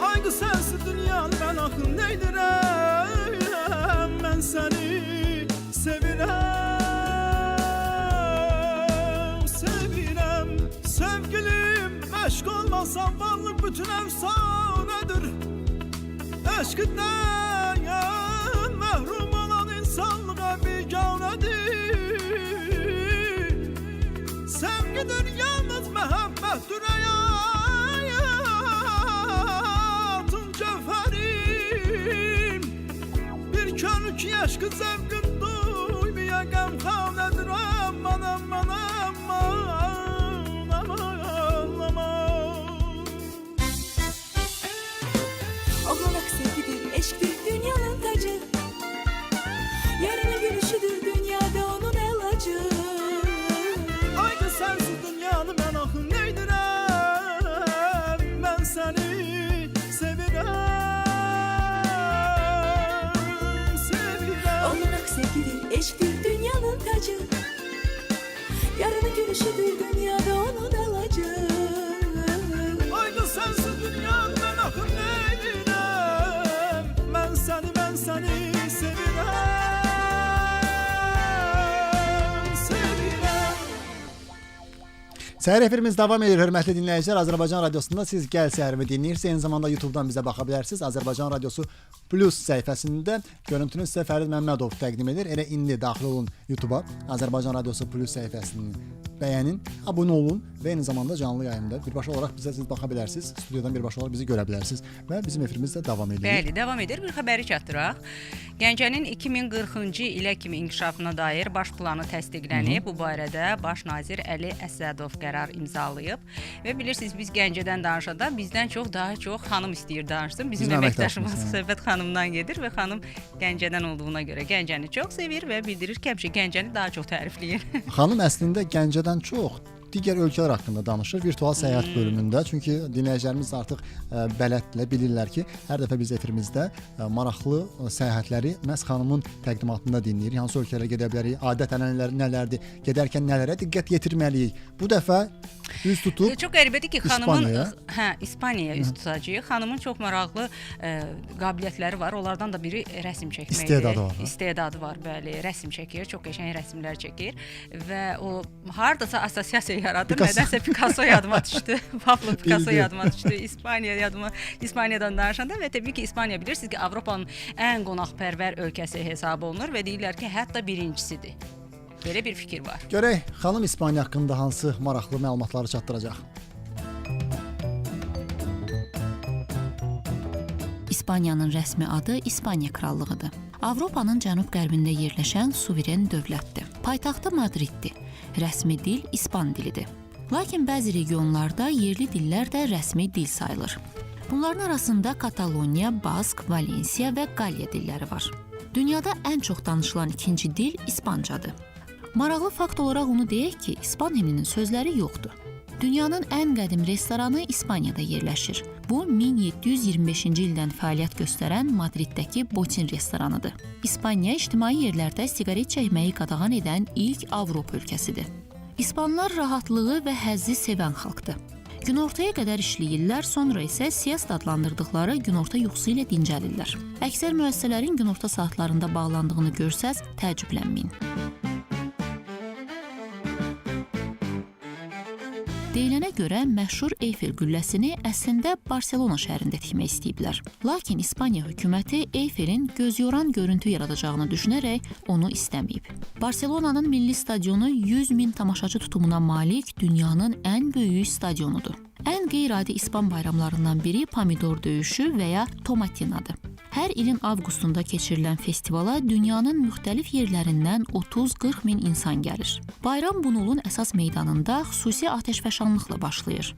Aydı sensiz dünyanı mən axı neydirəm, mən səni sevirəm, sevirəm. Sevgilim, eşq olmazsa varlıq bütün əfsanədir. Eşqindən məhrum olan insanlığa biganədir. Sevgidir yalnız məhəbbətdir həyatın cəvhəri. Bir könül ki eşqi zevqin duymayan qəmxanədir. Aman aman aman aman aman. Olanak sevgidir, eşktir dünyanın tacı, yaranı gülüşüdür dünyada onun elacı. Aydı sensiz dünyanı mən axı neydirəm, mən səni sevirəm, sevirəm. Olanak sevgidir, eşktir dünyanın tacı, yaranı gülüşüdür dünyada onun elacı. Aydı sensiz dünyanı mən axı neydirəm, mən səni sevirəm, sevirəm. Səhər efirimiz davam edir, hörmətli dinləyicilər. Azərbaycan Radiosunda siz Gəl Səhərimi dinləyirsiniz. Eyni zamanda YouTube-dan bizə baxa bilərsiniz. Azərbaycan Radiosu Plus səhifəsində görüntünü sizə Fərid Məmmədov təqdim edir. Elə indi daxil olun YouTube-a. Azərbaycan Radiosu Plus səhifəsini bəyənin, abunə olun və eyni zamanda canlı yayında birbaşa olaraq bizə siz baxa bilərsiniz. Studiodan birbaşa olaraq bizi görə bilərsiniz və bizim efirimiz də davam edir. Bəli, davam edir. Bir xəbəri çatdıraq. Gəncənin 2040-cı ilə kimi inkişafına dair baş planı təsdiqlənib. Bu barədə Baş nazir Əli Əsədov qərar imzalayıb və bilirsiniz biz Gəncədən danışanda bizdən daha çox xanım istəyir danışsın. Bizim əməkdaşımız söhbət xanımdan gedir və xanım Gəncədən olduğuna görə Gəncəni çox sevir və bildirir ki, həmişə Gəncəni daha çox tərifləyir. Xanım əslində Gəncədən çox digər ölkələr haqqında danışır virtual səyahət bölümündə. Çünki dinləyicilərimiz artıq bələddirlər, bilirlər ki, hər dəfə biz efirimizdə maraqlı səyahətləri məhz xanımın təqdimatında dinləyirik. Hansı ölkələrə gedə bilərik, adət-ənənələr nələrdir, gedərkən nələrə diqqət yetirməliyik. Bu dəfə üz tutub çox qəribədir ki, xanımın İspaniyaya üz tutacağıq. Xanımın çox maraqlı qabiliyyətləri var. Onlardan da biri rəsm çəkməkdir. İstedadı var, bəli. Rəsm çəkir, çox qəşəng rəsmlər çəkir və o hardasa assosiasiya yaradır. Nədənsə Picasso yadıma düşdü. Pablo Picasso yadıma düşdü. İspaniyadan danışanda və təbii ki, İspaniya bilirsiniz ki, Avropanın ən qonaqpərvər ölkəsi hesab olunur və deyirlər ki, hətta birincisidir. Belə bir fikir var. Görək, xanım İspaniya haqqında hansı maraqlı məlumatları çatdıracaq? İspaniyanın rəsmi adı İspaniya Krallığıdır. Avropanın cənub-qərbində yerləşən suveren dövlətdir. Paytaxtı Madriddir. Rəsmi dil İspan dilidir. Lakin bəzi regionlarda yerli dillər də rəsmi dil sayılır. Bunların arasında Kataloniya, Bask, Valensiya və Qalya dilləri var. Dünyada ən çox danışılan ikinci dil İspancadır. Maraqlı fakt olaraq onu deyək ki, İspan himninin sözləri yoxdur. Dünyanın ən qədim restoranı İspaniyada yerləşir. Bu 1725-ci ildən fəaliyyət göstərən Madriddəki Botin restoranıdır. İspaniya ictimai yerlərdə siqaret çəkməyi qadağan edən ilk Avropa ölkəsidir. İspanlar rahatlığı və həzzi sevən xalqdır. Günortaya qədər işləyirlər, sonra isə siesta adlandırdıqları günorta yuxusu ilə dincəlirlər. Əksər müəssisələrin günorta saatlarında bağlandığını görsəz, təəccüblənməyin. Deyilənə görə məşhur Eyfel qülləsini əslində Barselona şəhərində tikmək istəyiblər. Lakin İspaniya hökuməti Eyfelin gözyoran görüntü yaradacağını düşünərək onu istəməyib. Barselonanın milli stadionu 100.000 tamaşaçı tutumuna malik dünyanın ən böyük stadionudur. Ən qeyri-adi İspan bayramlarından biri pomidor döyüşü və ya tomatinadır. Hər ilin avqustunda keçirilən festivala dünyanın müxtəlif yerlərindən 30-40 min insan gəlir. Bayram Bunulun əsas meydanında xüsusi atəşfəşanlıqla başlayır.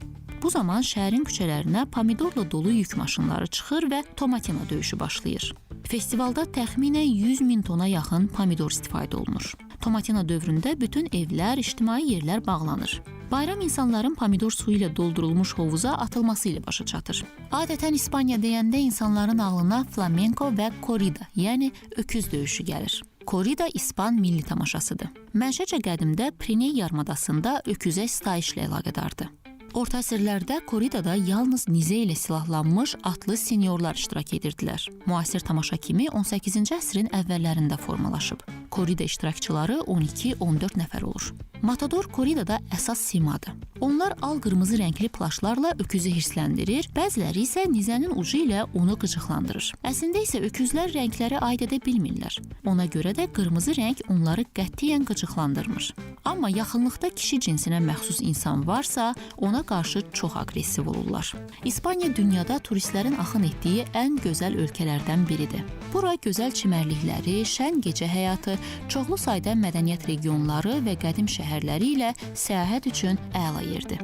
Bu zaman şəhərin küçələrinə pomidorla dolu yük maşınları çıxır və tomatina döyüşü başlayır. Festivalda təxminən 100.000 tona yaxın pomidor istifadə olunur. Tomatina dövründə bütün evlər, ictimai yerlər bağlanır. Bayram insanların pomidor suyu ilə doldurulmuş hovuza atılması ilə başa çatır. Adətən İspaniya deyəndə insanların ağlına flamenko və corrida, yəni öküz döyüşü gəlir. Corrida İspan milli tamaşasıdır. Mənşəcə qədimdə Piriney yarımadasında öküzə sitayişlə əlaqədardır. Orta əsrlərdə korridada yalnız nizə ilə silahlanmış atlı seniorlar iştirak edirdilər. Müasir tamaşa kimi 18-ci əsrin əvvəllərində formalaşıb. Korrida iştirakçıları 12-14 nəfər olur. Matador korridada əsas simadır. Onlar al-qırmızı rəngli plaşlarla öküzü hirsləndirir, bəziləri isə nizənin ucu ilə onu qıcıqlandırır. Əslində isə öküzlər rəngləri aid edə bilmirlər. Ona görə də qırmızı rəng onları qətiyyən qıcıqlandırmır. Amma yaxınlıqda kişi cinsinə məxsus insan varsa, ona qarşı çox aqressiv olurlar. İspaniya dünyada turistlərin axın etdiyi ən gözəl ölkələrdən biridir. Bura gözəl çimərlikləri, şən gecə həyatı, çoxlu sayda mədəniyyət regionları və qədim şəhərləri ilə səyahət üçün əla yerdir.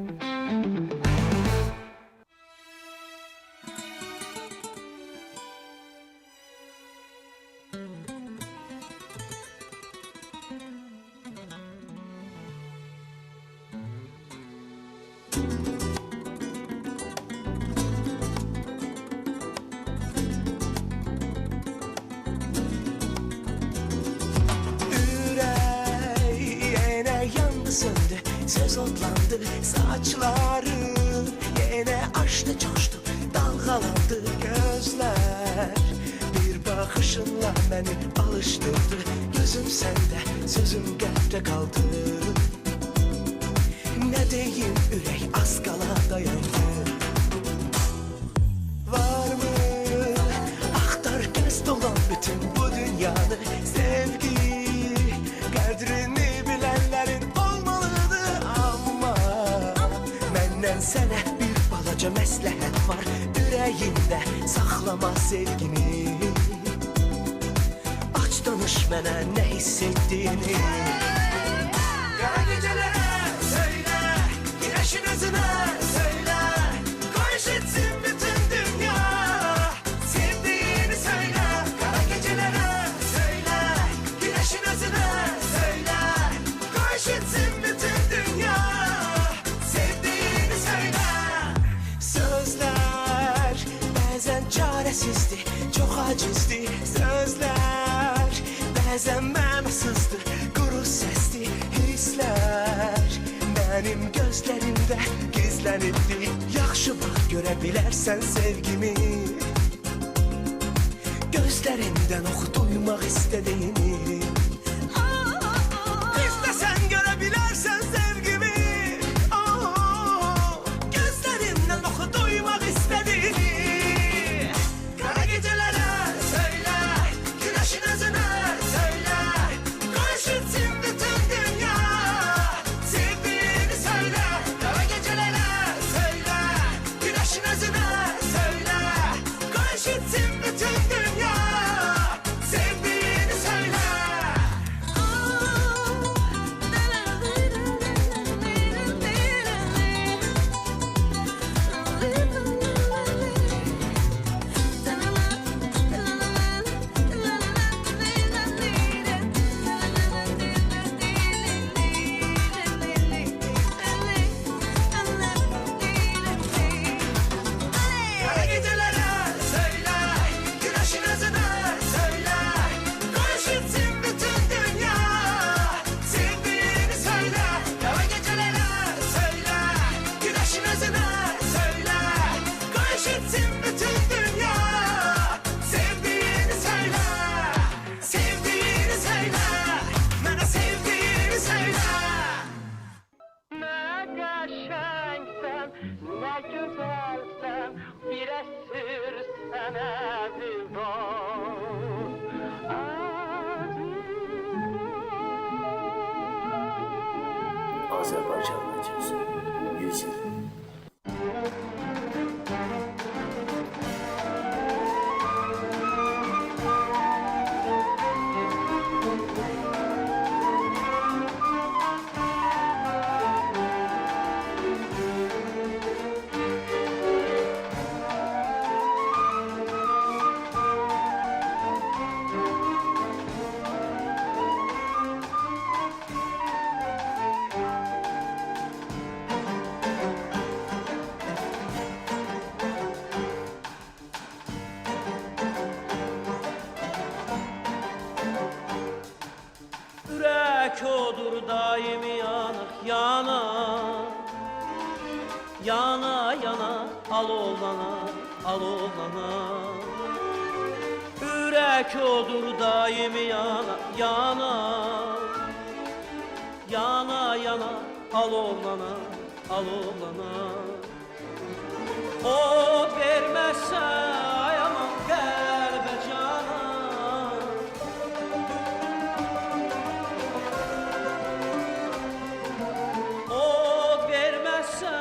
Söz otlandı saçları, yine açtı coştu dalgalandı gözler. Bir bakışınla beni alıştırdı, gözüm sende sözüm kalpte kaldı. Ne deyim ürək az qala dayandı. Varmı axtar göz dolan bütün bu dünyanı, sevgi qədrini bilənlərin olmalıdır. Amma məndən sənə bir balaca məsləhət var, ürəyində saxlama sevgini. Aç danış mənə nə hiss etdiyini. Qara gecələrə söylə, güneşin özünə söylə, koy eşitsin bütün dünya. Sevdiğini söyle, kara gecelere söyle, güneşin özüne söyle, koy eşitsin bütün dünya. Sevdiğini söyle. Sözler bazen çaresizdi, çok acizdi. Sözler bazen mənasızdı, kuru sesli hisler benim gözlerimde gizlenirdi. Yaxşı bak görebilərsən sevgimi, gözlerinden oxu duymaq istediğini. İstesen görebilərsən sevgimi, gözlerinden oxu duymaq istediğini. Kara gecelere söyle, güneşin özüne söyle, koy eşitsin bütün dünya. Sevdiğini söyle, kara gecelere söyle, güneşin özüne söyle, koy eşitsin bütün dünya. Sevdiğini söyle. Kara gecelere söyle, güneşin özüne söyle, koy eşitsin bütün dünya. Sevdiğini söyle, kara gecelere söyle, güneşin özüne söyle, koy eşitsin bütün dünya. Sevdiğini söyle, sevdiğini söyle, bana sevdiğini söyle. Ne qəşəngsən, nə gözəlsən, bir əsir sənə divan. Azərbaycan radiosu 100 il. Ürək odur daimi yanıq yana, yana yana alovlana, alovlana. Ürək odur daimi yana, yana, yana yana alovlana, alovlana. Od verməzsə ayaman qəlbə cana, od verməzsə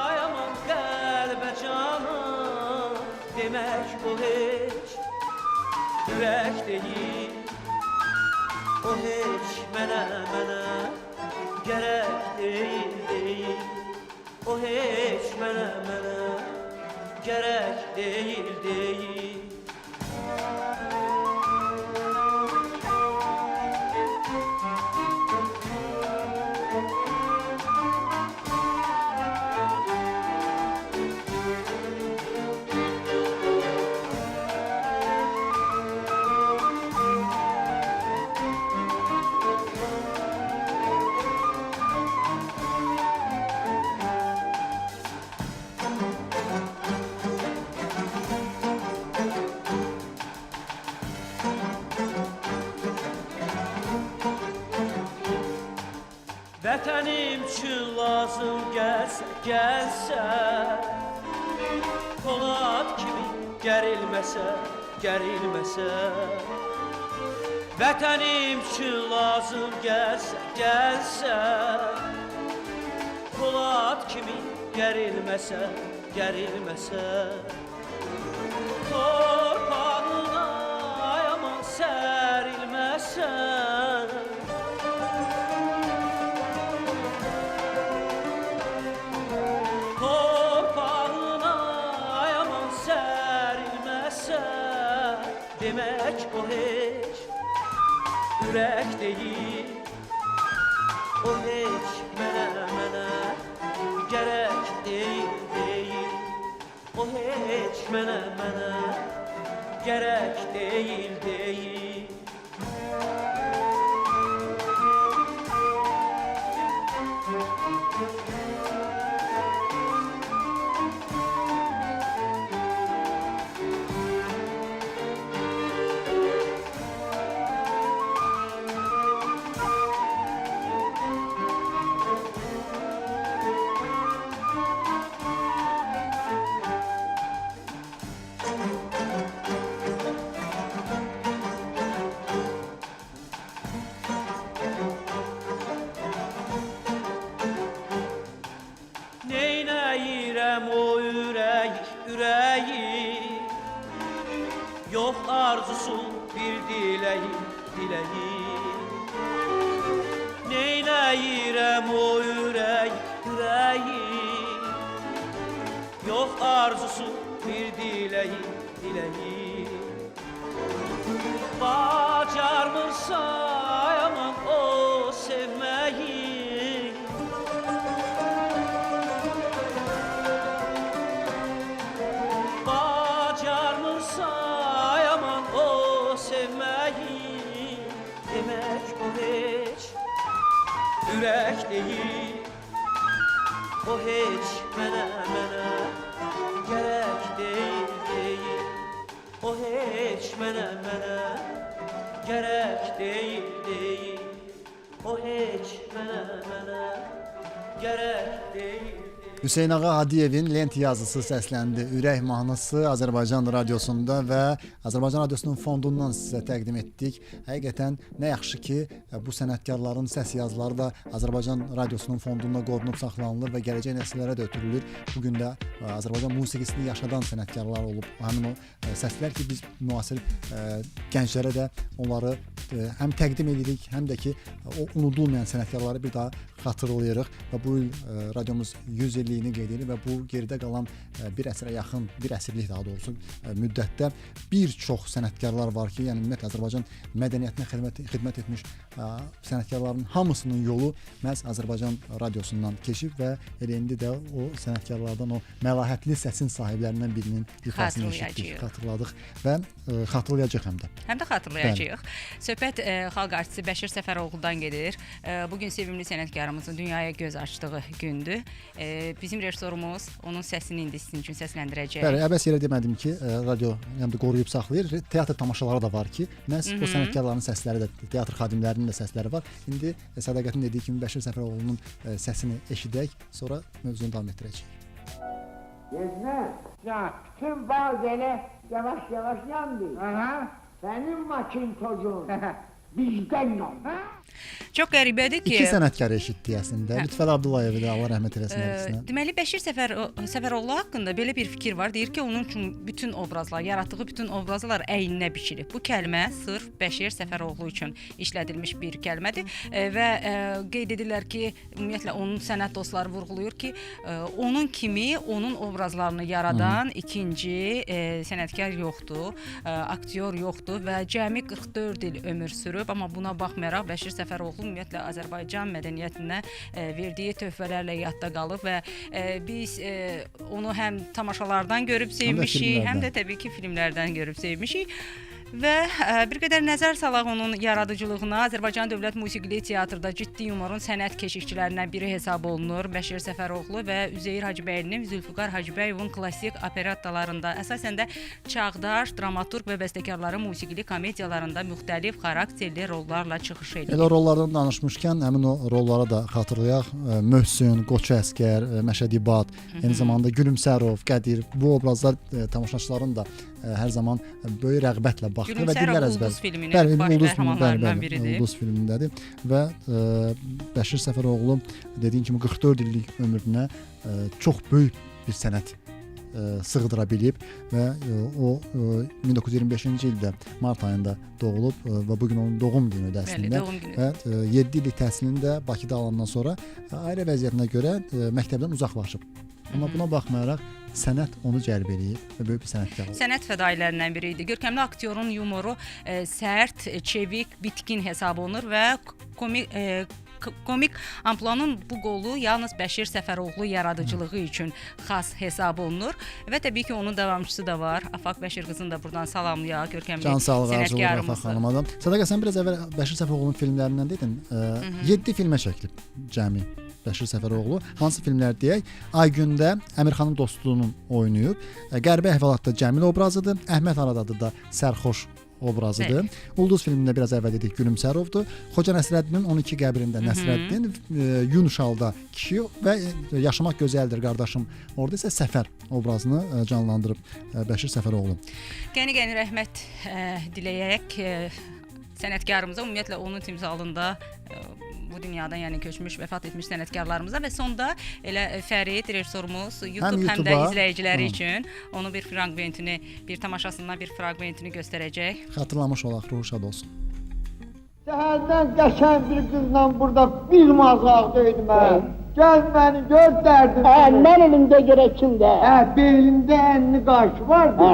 ayaman qəlbə cana. Demək o heç ürək deyil, o heç mənə gərək deyil, deyil. O heç mənə gərək deyil, deyil. Vətənim üçün lazım gəlsə Polad kimi gərilməsə Vətənim üçün lazım gəlsə Polad kimi gərilməsə Torpağına yaman sərilməsə Torpağına yaman sərilməsə Demək o heç ürək deyil O heç mənə gərək deyil O heç mənə gərək deyil Neynəyirəm o ürəyi Yox arzusu bir diləyi Neynəyirəm o ürəyi Yox arzusu bir diləyi Bacarmırsa yaman o sevməyi Bacarmırsa yaman o sevməyi Demək o heç ürək deyil O heç mənə gərək deyil O heç mənə gərək deyil O heç mənə gərək deyil Hüseyn Ağa Hadiyevin Lent yazısı səsləndi. Ürək mahnısı Azərbaycan radiosunda və Azərbaycan radiosunun fondundan sizə təqdim etdik. Həqiqətən nə yaxşı ki, bu sənətkarların səs yazıları da Azərbaycan radiosunun fondunda qorunub saxlanılır və gələcək nəsillərə də ötürülür. Bu gün də Azərbaycan musiqisini yaşadan sənətkarlar olub. Həmin o səslər ki, biz müasir gənclərə də onları həm təqdim edirik, həm də ki, o unudulmayan sənətkarları bir daha xatırlayırıq və bu il radiomuz 100 illiyini qeyd edir və bu geridə qalan bir əsrə yaxın, bir əsrlik daha doğrusu müddətdə bir çox sənətkarlar var ki, yəni ümumiyyətlə Azərbaycan mədəniyyətinə xidmət etmiş sənətkarların hamısının yolu məhz Azərbaycan radiosundan keçib və elə indi də o sənətkarlardan, o məlahətli səsin sahiblərindən birinin ifasını eşitdik, xatırladıq və xatırlayacaq həm də. Həm də xatırlayacağıq. Söhbət xalq artisti Bəşir Səfəroğludan gedir. Bugün sevimli sənətkarımızın dünyaya göz açdığı gündür. Bizim rejissorumuz onun səsini indi sizin üçün səsləndirəcək. Bəli, əbəs yerə demədim ki, radio həm də qoruyub saxlayır. Teatr tamaşaları da var ki, məhz o sənətkarların səsləri də, teatr xadimlərinin də səsləri var. İndi Sədaqətin dediyi kimi Bəşir Səfəroğlunun səsini eşidək, sonra mövzunu davam etdirəcəyik. Gezmez. Ya bütün bağ böyle yavaş yavaş yandı. Benim makintocuğum bizden yandı. Çox qəribədir ki... İki sənətkar eşitdik əslində. Lütfəli Abdullayevi də Allah rəhmət eləsin hərbisinə. Deməli, Bəşir Səfəroğlu haqqında belə bir fikir var. Deyir ki, onun üçün bütün obrazlar, yaratdığı bütün obrazlar əyninə biçilib. Bu kəlmə sırf Bəşir Səfəroğlu üçün işlədilmiş bir kəlmədir və qeyd edirlər ki, ümumiyyətlə onun sənət dostları vurğulayır ki, onun kimi onun obrazlarını yaradan ikinci sənətkar yoxdur, aktyor yoxdur və cəmi 44 il ömür sürüb, amma buna baxmayaraq Bəşir Səfəroğlu ümumiyyətlə Azərbaycan mədəniyyətinə verdiyi töhfələrlə yadda qalıb və biz onu həm tamaşalardan görüb sevmişik, həm də təbii ki filmlərdən görüb sevmişik. Və bir qədər nəzər salaq onun yaradıcılığına. Azərbaycan Dövlət Musiqili Teatrda ciddi yumorun sənət keşikçilərindən biri hesab olunur. Bəşir Səfəroğlu və Üzeyir Hacıbəylinin, Zülfüqar Hacıbəyovun klassik operettalarında, əsasən də çağdaş dramaturq və bəstəkarların musiqili komediyalarında müxtəlif xarakterli rollarla çıxış edir. Elə rollardan danışmışkən həmin o rollara da xatırlayaq. Möhsün, Qoçu Əsgər, Məşəd İbad, eyni zamanda Gülümsərov, Qədir bu obrazlar tamaşaçıların da hər zaman böyük rəğbətlə baxdı və dillər əzbəri. Ulduz filminin baş qəhrəmanlarından biridir. Ulduz filmindədir və Bəşir Səfəroğlu dediyin kimi 44 illik ömrünə çox böyük bir sənət sığdıra bilib və o 1925-ci ildə mart ayında doğulub və bu gün onun doğum günüdür əslində. Və 7 illik təhsilini də Bakıda alandan sonra ailə vəziyyətinə görə məktəbdən uzaqlaşıb. Amma buna baxmayaraq sənət onu cəlb eləyib və böyük bir sənətkar olub. Sənət fədaillərindən biri idi. Görkəmli aktyorun yumoru sərt, çevik, bitkin hesab olunur və komik ampluanın bu qolu yalnız Bəşir Səfəroğlu yaradıcılığı üçün xas hesab olunur və təbii ki onun davamçısı da var. Afaq Bəşir qızını da buradan salamlayaq, görkəmli sənətkarımızdır. Afaq xanıma da. Sədaqə, sən biraz əvvəl Bəşir Səfəroğlu'nun filmlərindən dedin. 7 filmə çəkilib cəmi Bəşir Səfəroğlu. Hansı filmlər deyək? Aygündə Əmirxanın dostluğunun oynayıb. Qərbi əhvalatda Cəmil obrazıdır. Əhməd Aradadı da sərxoş obrazıdır. Ulduz filmində biraz əvvəl dedik Gülümsərovdur. Xoca Nəsrəddinin 12 qəbrində Nəsrəddin, Yunuşalda kişi və Yaşamaq gözəldir qardaşım. Orada isə Səfər obrazını canlandırıb Bəşir Səfəroğlu. Qəni-qəni rəhmət diləyək sənətkarımıza, ümumiyyətlə onun timsalında bu dünyadan yəni köçmüş, vəfat etmiş sənətkarlarımıza və sonda elə Fərid rejissorumuz YouTube həm də izləyiciləri üçün onu bir fraqmentini, bir tamaşasından bir fraqmentini göstərəcək. Xatırlamış olaq, ruhu şad olsun. Səhərdən qəşəng bir qızla burada bir mazaq döydüm mən. Gəl məni gör dərdim. Mən elində görək kimdə? Belində ənli qarşı vardı.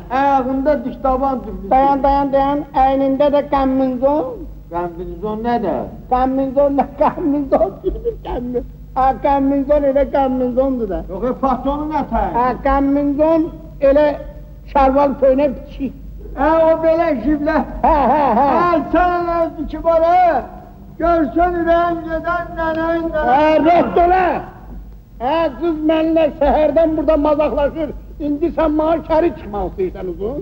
Ayağında diş taban düzdü. Dayan. Əynində də qəmminzon. Qəmminzon nədir? Qəmminzon nə? Qəmminzon bir qəmmin. Qəmminzon elə qəmminzondur da. Yox, patonu nə tər? Qəmminzon elə şalval köynək biçik. O belə jiblə. Sən özü ki var görsən ürəyin gedən nənəyin nənəyin. Rədd ola! Qız mənlə səhərdən burada mazaqlaşır. İndi sən mənə şəri çıxmaq istəyirsən uzun.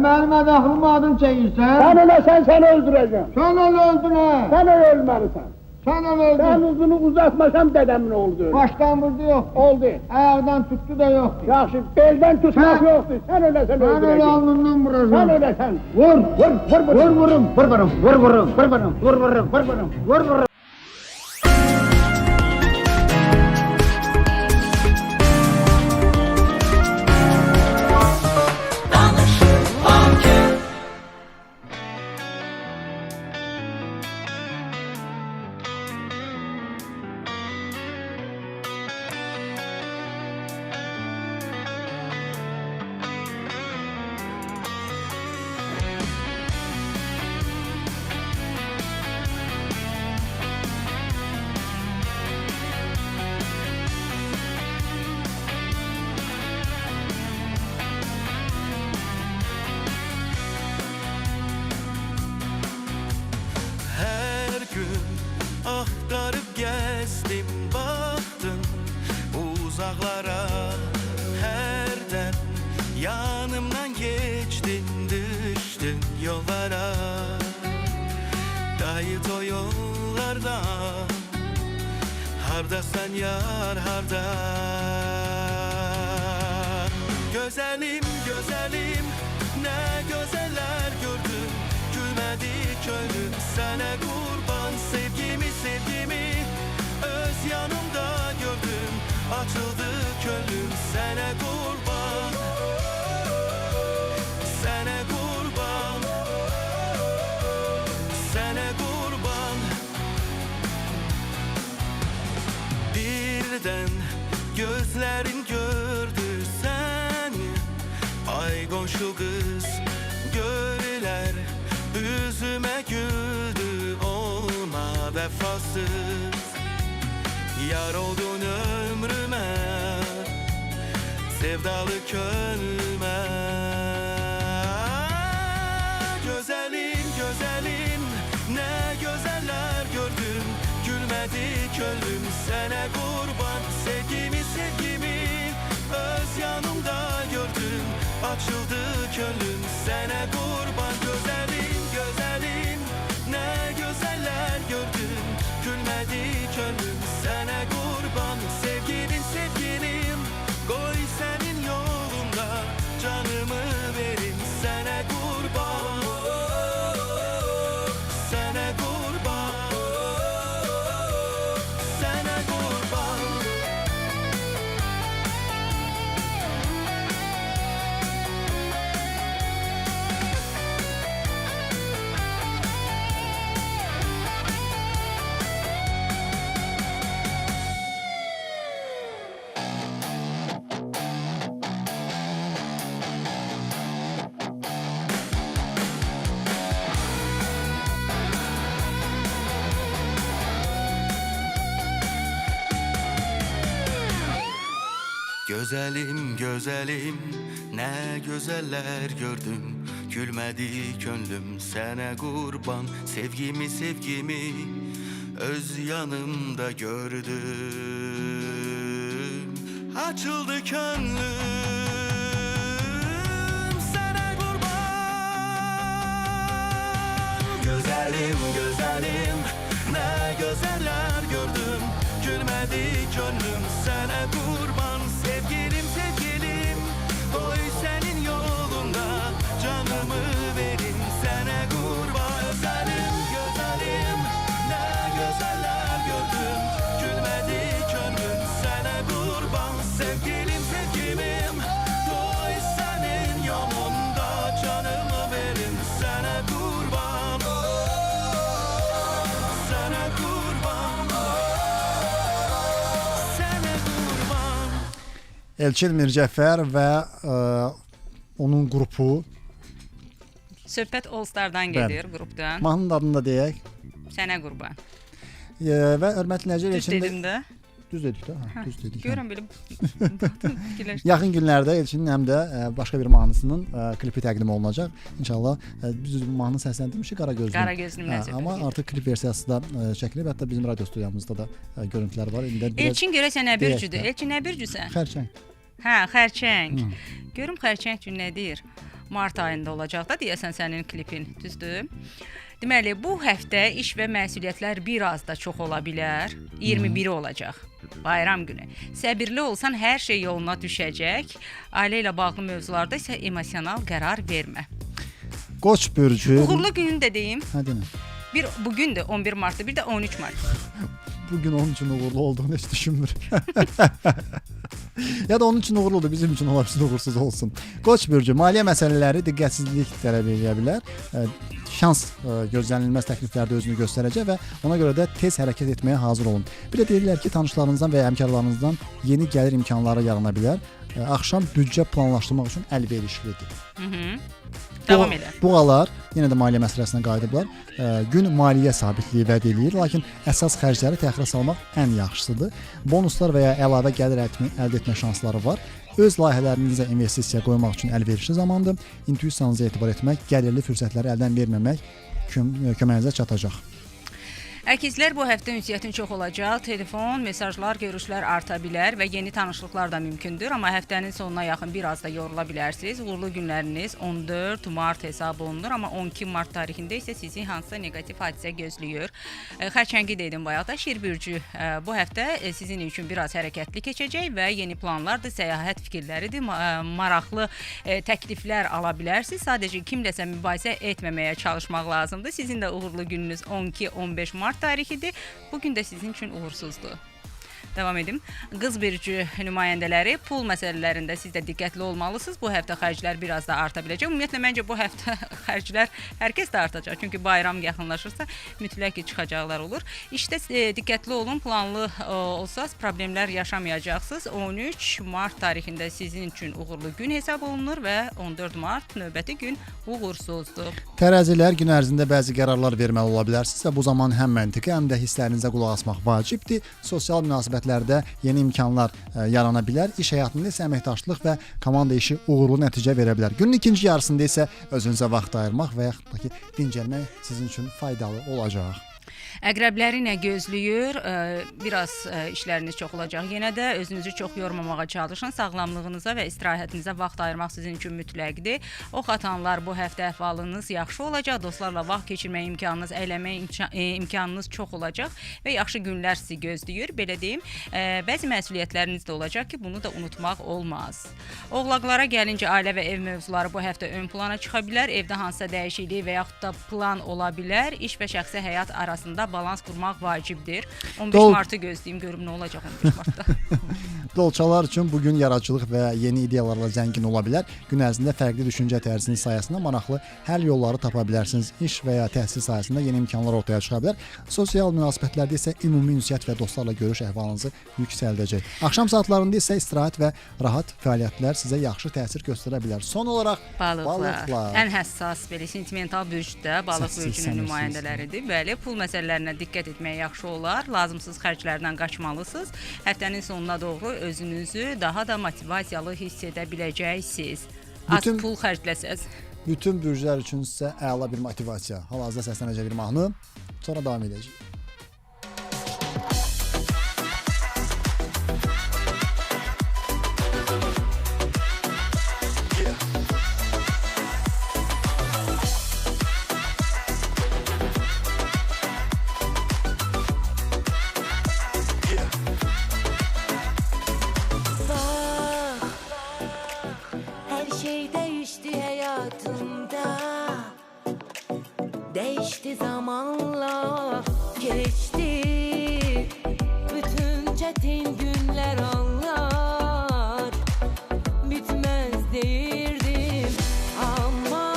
Mənim ədəxlımı adım çəkirsən. Sən öləsən, səni öldürəcəm. Sən öldün Sən ölməlisən. Sən öldün. Sən uzunu uzatmasam dədəmin oğludur. Başdan vurdu yox. Oldu. Ayaqdan tutdu da yoxdur. Yaxşı, beldən tutmaq yoxdur. Sən öləsən öldürəcəm. Sən ölə alnından vuracam. Sən öləsən. Vur. Axtarıb gəzdim, baxdım uzaqlara. Hərdən yanımdan keçdin, düşdün yollara. Qayıt o yollarda, hardasan yar, harda. Gözəlim, gözəlim, nə gözəllər gördüm. Gülmədi könlüm sənə qurban. Sevgimi öz yanımda gördüm. Açıldı könlüm sənə qurban. Sənə qurban. Sənə qurban. Birdən gözlərin gördü səni. Ay qonşu qız görlər üzümə güldü. Vəfasız yar oldun ömrümə, sevdalı könlümə. könlüm sənə qurban. Sevgimi sevgimi öz yanımda gördüm. Açıldı könlüm sənə qurban. Gözəlim gözəlim nə gözəllər gördüm. Gülmədi könlüm sənə qurban. Sevgilim sevgilim qoy sənin yolunda canımı verim sənə qurban. Sənə qurban. Sənə qurban. Gözəlim gözəlim nə gözəllər gördüm. Gülmədi könlüm sənə qurban. Sevgimi sevgimi öz yanımda gördüm. Açıldı könlüm sənə qurban. Gözəlim gözəlim nə gözəllər gördüm. Gülmədi könlüm sənə qurban. Sevgilim sevgilim qoy sənin yolunda canımı verim sənə qurban. Gözəlim gözəlim nə gözəllər gördüm. Gülmədi könlüm sənə qurban. Sevgilim sevgilim qoy sənin yolunda canımı verim sənə qurban. Sənə qurban. Sənə qurban. Elçin Mircəfər və onun qrupu Söhbət All Star-dan gedir qrupdan. mahnının adını da deyək. Sənə qurban. Və hörmətli dinləyicilər, Düz Elçin dedim də. düz dedik də. Düz dedik. Görürəm belə fikirləşdim. Yaxın günlərdə Elçinin həm də başqa bir mahnısının klipi təqdim olunacaq. İnşallah düz mahnını səsləndirmişik Qaragözlü. Qaragözlü münasibət. Amma artıq klip versiyası da çəkilib. Hətta bizim radio studiyamızda da görüntülər var. İndi biraz Elçin görəsən nə deyək bürcüdür? də. Elçin nə bürcüsən? Xərçəng. Hə, xərçəng. Görüm xərçəng gün nə deyir? Mart ayında olacaq da deyəsən sənin klipin, düzdür? Deməli, bu həftə iş və məsuliyyətlər biraz da çox ola bilər. 21-i olacaq. Bayram günü. Səbirli olsan hər şey yoluna düşəcək. Ailə ilə bağlı mövzularda isə emosional qərar vermə. Qoç bürcü. Uğurlu günü də deyim. Hə denə. Bir bugün də 11 martda, bir də 13 mart. Bugün onun üçün uğurlu olduğunu heç düşünmürəm. Ya da onun üçün uğurludur, bizim üçün ola bilsin uğursuz olsun. Qoç bürcü maliyyə məsələləri diqqətsizlik tələb edə bilər. Şans gözlənilməz təkliflərdə özünü göstərəcək və ona görə də tez hərəkət etməyə hazır olun. Bir də deyirlər ki, tanışlarınızdan və ya həmkarlarınızdan yeni gəlir imkanları yarana bilər. Axşam büdcə planlaşdırmaq üçün əlverişlidir. Davam elə. Buğalar yenə də maliyyə məsələsinə qayıdıblar. Gün maliyyə sabitliyi vəd eləyir, lakin əsas xərcləri təxirə salmaq ən yaxşısıdır. Bonuslar və ya əlavə gəlir əldə etmə şansları var. Öz layihələrinizə investisiya qoymaq üçün əlverişli zamandır. İntuisiyanıza etibar etmək, gəlirli fürsətləri əldən verməmək köməyinizə çatacaq. Əkizlər bu həftə ünsiyyətin çox olacaq. Telefon, mesajlar, görüşlər arta bilər və yeni tanışlıqlar da mümkündür. Amma həftənin sonuna yaxın biraz da yorula bilərsiniz. Uğurlu günləriniz 14 mart hesab olunur. Amma 12 mart tarixində isə sizi hansısa negativ hadisə gözləyir. Xərçəngi dedim bayaqda. Şir bürcü bu həftə sizin üçün biraz hərəkətli keçəcək və yeni planlardır, səyahət fikirləridir, maraqlı təkliflər ala bilərsiniz. Sadəcə kimləsə mübahisə etməməyə çalışmaq lazımdır. Sizin də uğurlu gününüz 12-15 mart tarixidir. Bugün də sizin üçün uğursuzdur. Davam edim. Qız bürcü nümayəndələri pul məsələlərində siz də diqqətli olmalısınız. Bu həftə xərclər biraz da arta biləcək. Ümumiyyətlə məncə bu həftə xərclər hər kəs də artacaq. Çünki bayram yaxınlaşırsa mütləq ki çıxacaqlar olur. İşdə diqqətli olun. Planlı olsaz problemlər yaşamayacaqsınız. 13 mart tarixində sizin üçün uğurlu gün hesab olunur və 14 mart növbəti gün uğursuzdur. Tərəzilər gün ərzində bəzi qərarlar verməli ola bilərsiniz və bu zaman həm məntiqi, həm də hisslərinizə qulaq asmaq vacibdir. Sosial münasibətlərdə yeni imkanlar yarana bilər. İş həyatında isə əməkdaşlıq və komanda işi uğurlu nəticə verə bilər. Günün ikinci yarısında isə özünüzə vaxt ayırmaq və yaxud da ki, dincəlmək sizin üçün faydalı olacaq. Əqrəbləri nə gözləyir? Biraz işləriniz çox olacaq. Yenə də özünüzü çox yormamağa çalışın. Sağlamlığınıza və istirahətinizə vaxt ayırmaq sizin üçün mütləqdir. Ox atanlar, bu həftə əhvalınız yaxşı olacaq. Dostlarla vaxt keçirmək imkanınız, əylənmək imkanınız çox olacaq və yaxşı günlər sizi gözləyir. Belə deyim, bəzi məsuliyyətləriniz də olacaq ki, bunu da unutmaq olmaz. Oğlaqlara gəlincə ailə və ev mövzuları bu həftə ön plana çıxa bilər. Evdə hansısa dəyişiklik və yaxud da plan ola bilər. İş və şəxsi həyat arasında balans qurmaq vacibdir. 15 martı gözləyim, görüm nə olacaq 15 martda. Dolçalar üçün bu gün yaradıcılıq və yeni ideyalarla zəngin ola bilər. Gün ərzində fərqli düşüncə tərzinin sayəsində maraqlı həll yolları tapa bilərsiniz. İş və ya təhsil sahəsində yeni imkanlar ortaya çıxa bilər. Sosial münasibətlərdə isə ümumi ünsiyyət və dostlarla görüş əhvalınızı yüksəldəcək. Axşam saatlarında isə istirahət və rahat fəaliyyətlər sizə yaxşı təsir göstərə bilər. Son olaraq balıqlar. Ən həssas, belə sentimental bürcdə balıq bürcünün nümayəndələridir. Bəli, pul məsələlərinə diqqət etmək yaxşı olar. Lazımsız xərclərdən qaçmalısınız. Həftənin sonuna doğru özünüzü daha da motivasiyalı hiss edə biləcəksiniz. Az pul xərcləsəz. Bütün bürclər üçün isə əla bir motivasiya. Hal-hazırda səslənəcək bir mahnı. Sonra davam edəcək. Değişti zamanla, geçti bütün çetin günler, anlar bitmez değirdim ama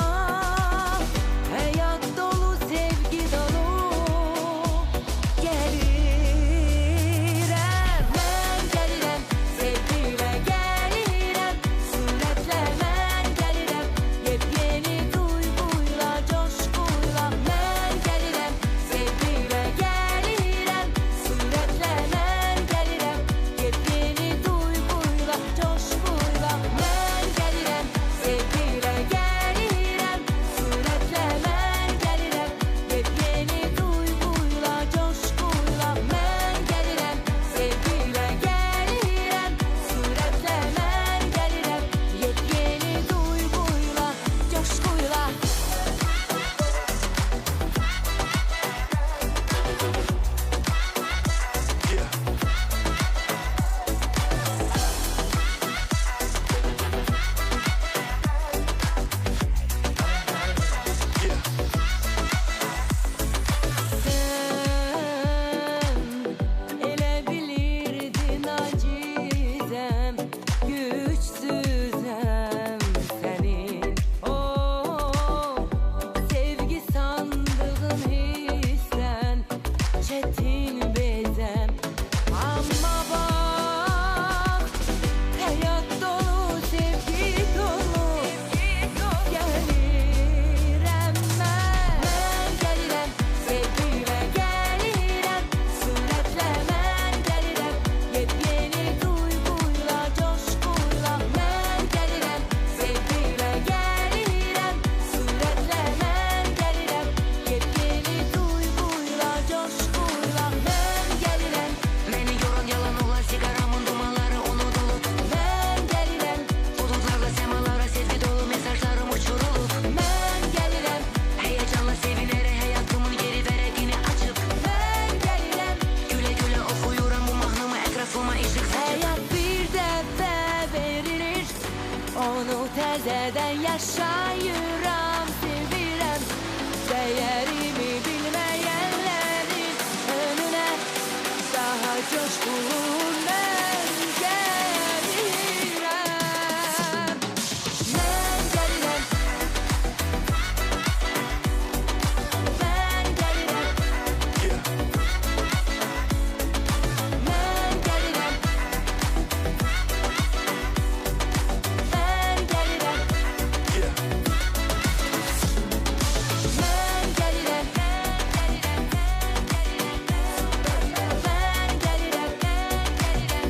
hayat dolu, sevgi dolu. Gelirem, ben gelirem, sevgiyle gelirem, suretle ben gelirem, yepyeni duyguyla, coşkuyla. Ben gelirem, sevgiyle gelirem, suretle ben gelirem, yepyeni duyguyla, coşkuyla. Ben gelirem, sevgiyle gelirem, suretle ben gelirem, yepyeni duyguyla, coşkuyla. Ben gelirem, sevgiyle gelirem, suretle ben gelirem, yepyeni duyguyla, coşkuyla. Ele bilirdin acizem, güçsüzem senin. Sevgi sandığın hissen, çetin bezem. Ama bak, hayat dolu, sevgi dolu. Gelirem ben gelirem, sevgiyle gelirem, suretle ben gelirem, yepyeni duyguyla, coşkuyla. Ben gelirem, sevgiyle gelirem, suretle ben gelirem, yepyeni duyguyla, coşkuyla. Ben gelirem, beni yoran yalan olan sigaramın dumanları unutulup. Ben gelirem, bulutlarla semalara sezgi dolu mesajlarım uçurulup. Ben gelirem, heyecanla sevinere hayatımın geri veredini açıp. Ben gelirem, güle güle okuyuram bu mahnımı etrafıma ışık saçıp. Hayat bir defa verilir, onu tezeden yaşayıram, sevirem. Değerimi bilmeyenlerin önüne daha coşkulu ben gelirem. Ben gelirem, ben gelirem, ben gelirem, ben gelirem. Ben gelirem,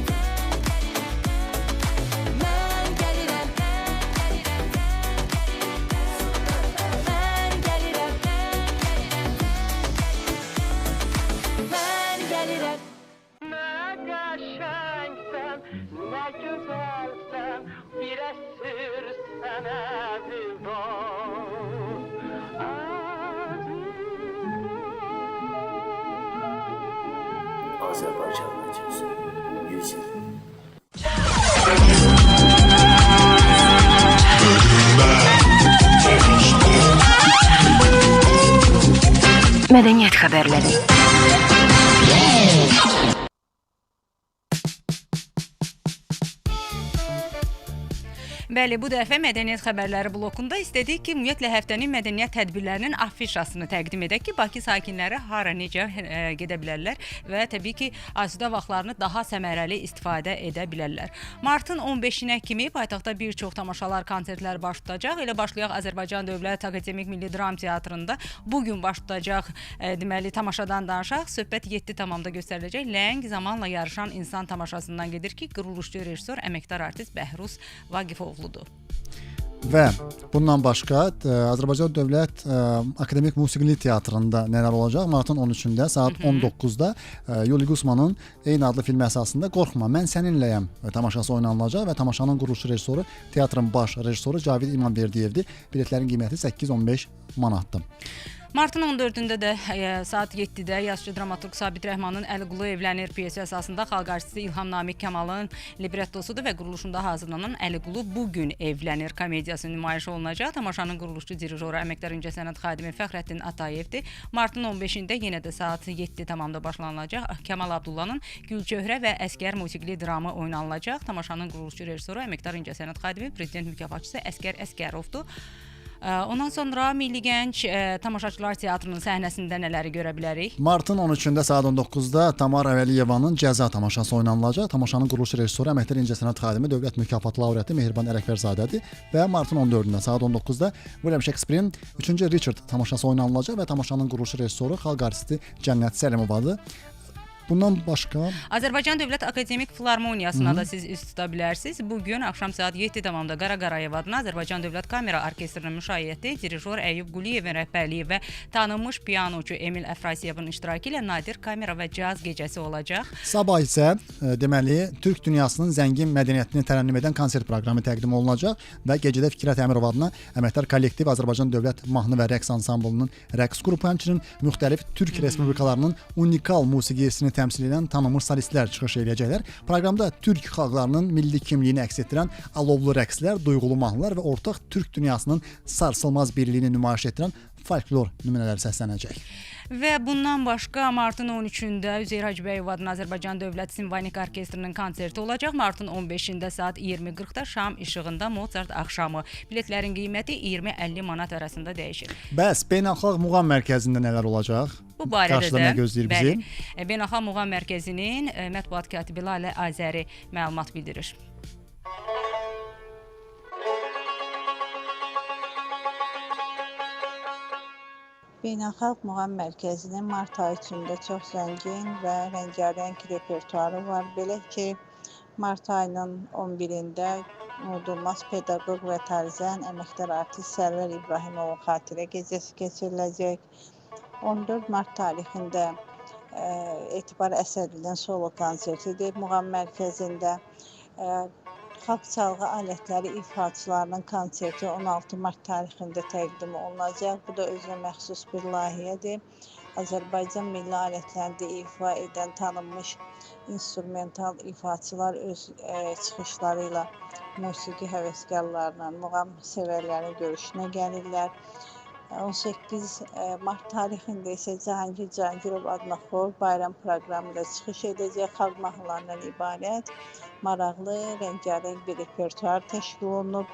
esir sənə vida Azərbaycan radiosu 100 il. Mədəniyyət xəbərləri. Bəli, bu dəfə mədəniyyət xəbərləri blokunda istədik ki, ümumiyyətlə həftənin mədəniyyət tədbirlərinin afişasını təqdim edək ki, Bakı sakinləri hara necə gedə bilərlər və təbii ki, asudə vaxtlarını daha səmərəli istifadə edə bilərlər. Martın 15-nə kimi paytaxtda bir çox tamaşalar, konsertlər baş tutacaq. Elə başlayaq Azərbaycan Dövlət Akademik Milli Dram Teatrında bugün baş tutacaq deməli tamaşadan danışaq. Söhbət 7 tamamda göstəriləcək. Ləng zamanla yarışan insan tamaşasından gedir ki, quruluşçu rejissor, əməkdar artist Bəhruz Vaqifovludur. Və bundan başqa Azərbaycan Dövlət Akademik Musiqili Teatrında nələr olacaq? Martın 13-də saat 19-da Yuli Gusmanın eyni adlı filmi əsasında Qorxma, mən səninləyəm tamaşası oynanılacaq və tamaşanın quruluşçu rejissoru, teatrın baş rejissoru Cavid İmamverdiyevdir. Biletlərin qiyməti 8-15 manatdır. Martın 14-də də saat 7-də yazıcı dramaturq Sabit Rəhmanın Əliqulu evlənir piyesi əsasında xalq artisti İlham Namiq Kamalın librettosudur və quruluşunda hazırlanan Əliqulu bugün evlənir komediyası nümayiş olunacaq. Tamaşanın quruluşçu dirijoru əməkdar incəsənət xadimi Fəxrəddin Atayevdir. Martın 15-də yenə də saat 7 tamamda başlanılacaq. Kəmal Abdullahın Gülçöhrə və Əskər musiqili dramı oynanılacaq. Tamaşanın quruluşçu rejissoru əməkdar incəsənət xadimi prezident mükafatçısı Əskər Əskərovdur. Ondan sonra Milli Gənc Tamaşaçılar Teatrının səhnəsində nələri görə bilərik? Martın 13-də saat 19-da Tamar Əvəliyevanın Cəza tamaşası oynanılacaq. Tamaşanın quruluşçu rejissoru, əməkdar incəsənət xadimi, dövlət mükafat laureatı Mehriban Ələkbərzadədir və martın 14-də saat 19-da William Shakespeare'in 3-cü Richard tamaşası oynanılacaq və tamaşanın quruluşçu rejissoru xalq artisti Cənnət Səlimovadır. Bundan başqa Azərbaycan Dövlət Akademik Filarmoniyasına da siz üst tuta bilərsiniz. Bugün axşam saat 7 tamamda Qara Qarayev adına Azərbaycan Dövlət Kamera Orkestrinin müşayiəti, dirijor Əyyub Quliyevin rəhbərliyi və tanınmış pianoçu Emil Əfrasiyevin iştirakı ilə nadir kamera və caz gecəsi olacaq. Sabah isə deməli Türk dünyasının zəngin mədəniyyətini tərənnüm edən konsert proqramı təqdim olunacaq və gecədə Fikrət Əmirov adına əməkdar kollektiv Azərbaycan Dövlət Mahnı və Rəqs ansamblının rəqs qrupu, həmçinin müxtəlif Türk respublikalarının unikal musiqisini təmsil edən tanınmış solistlər çıxış edəcəklər. Proqramda türk xalqlarının milli kimliyini əks etdirən alovlu rəqslər, duyğulu mahnılar və ortaq türk dünyasının sarsılmaz birliyini nümayiş etdirən folklor nümunələri səslənəcək. Və bundan başqa martın 13-də Üzeyir Hacıbəyov adına Azərbaycan Dövlət Simfonik Orkestrinin konserti olacaq. Martın 15-də saat 20:40-da Şam işığında Mozart axşamı. Biletlərin qiyməti 20-50 manat arasında dəyişir. Bəs Beynəlxalq Muğam Mərkəzində nələr olacaq? Bu barədə də gözləyir bizi? Beynəlxalq Muğam Mərkəzinin mətbuat katibi Lalə Azəri məlumat bildirir. Beynəlxalq Muğam Mərkəzinin mart ayı içində çox zəngin və rəngarəng repertuarı var. Belə ki, mart ayının 11-də unudulmaz pedaqoq və tarzən əməkdar artist Sərvər İbrahimovun xatirə gecəsi keçiriləcək. 14 mart tarixində Etibar Əsədlinin solo konsertidir Muğam Mərkəzində. Xalq çalğı alətləri ifaçılarının konserti 16 mart tarixində təqdim olunacaq. Bu da özünə məxsus bir layihədir. Azərbaycan milli alətlərində ifa edən tanınmış instrumental ifaçılar öz çıxışları ilə musiqi həvəskarlarla, muğam sevərlərin görüşünə gəlirlər. 18 mart tarixində isə Cahangir Cahangirov adına xor bayram proqramında çıxış edəcək. Xalq mahnılarından ibarət maraqlı, rəngarəng bir repertuar təşkil olunub.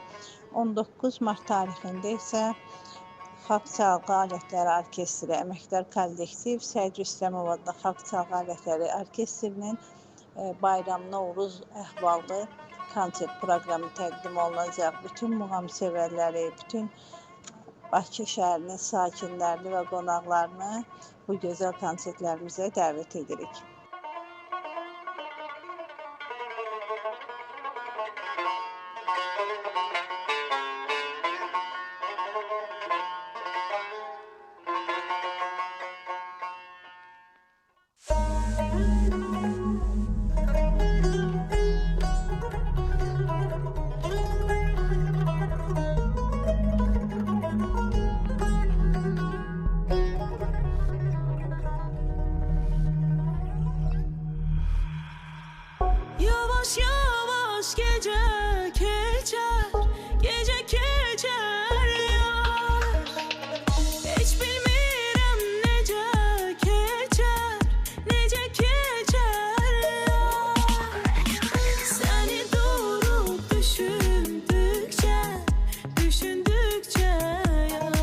19 mart tarixində isə Xalq Çalğı Alətləri Orkestri əməkdar kollektiv Səid Rüstəmov adına Xalq Çalğı Alətləri Orkestrinin Bayram Novruz əhvallı konsert proqramı təqdim olunacaq. Bütün muğam sevərləri, bütün Bakı şəhərinin sakinlərini və qonaqlarını bu gözəl konsertlərimizə dəvət edirik. Yavaş yavaş gece geçer, gece geçer yar. Hiç bilmirəm necə keçər, necə keçər yar. Səni durub düşündükcə, düşündükcə yar.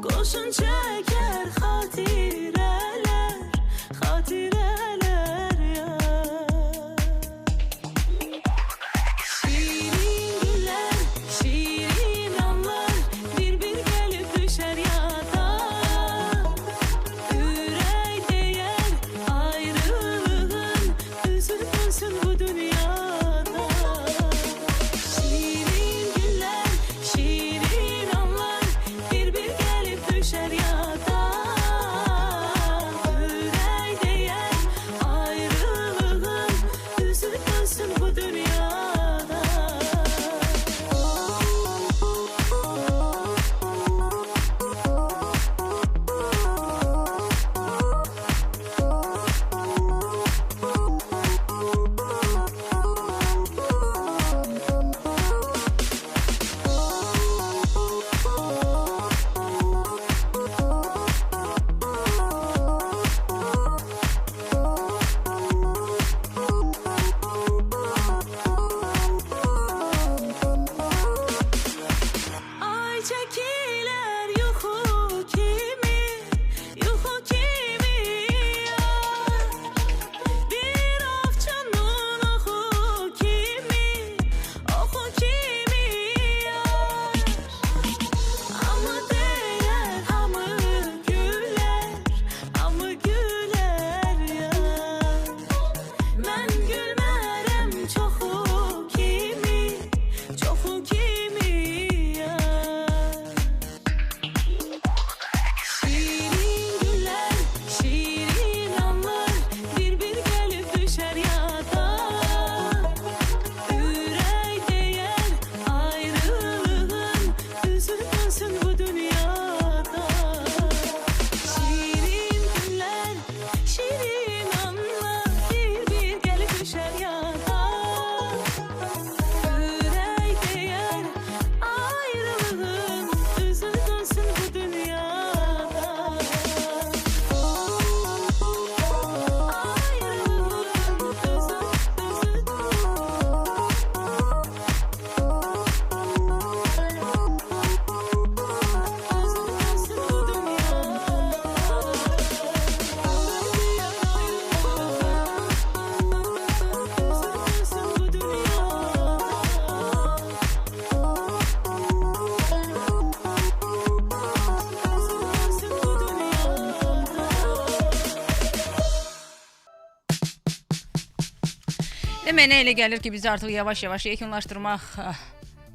Qoşun çəkər xatirələr, xatirələr yar. Şirin günlər, şirin anlar, bir-bir gəlib düşər yada. Ürək deyər ayrılığın, üzür dönsün bu dünyada. Şirin günlər, şirin anlar, bir-bir gəlib düşər yada. Ürək deyər ayrılığın, üzür dönsün bu dünyada. Ay çəkilər yuxu kimi, yuxu kimi yar. Bir ovçunun oxu kimi, oxu kimi yar. Hamı deyər, hamı gülər, hamı gülər yar. Mən gülmərəm çoxu kimi, çoxu kimi yar. Şirin günlər, şirin anlar, bir-bir gəlib düşər yada. Ürək deyər ayrılığın, üzür dönsün bu dünyada. Şirin günlər, şirin anlar, bir-bir gəlib düşər yada. Ürək deyər ayrılığın, üzür dönsün bu dünyada. Mənə elə gəlir ki, biz artıq yavaş-yavaş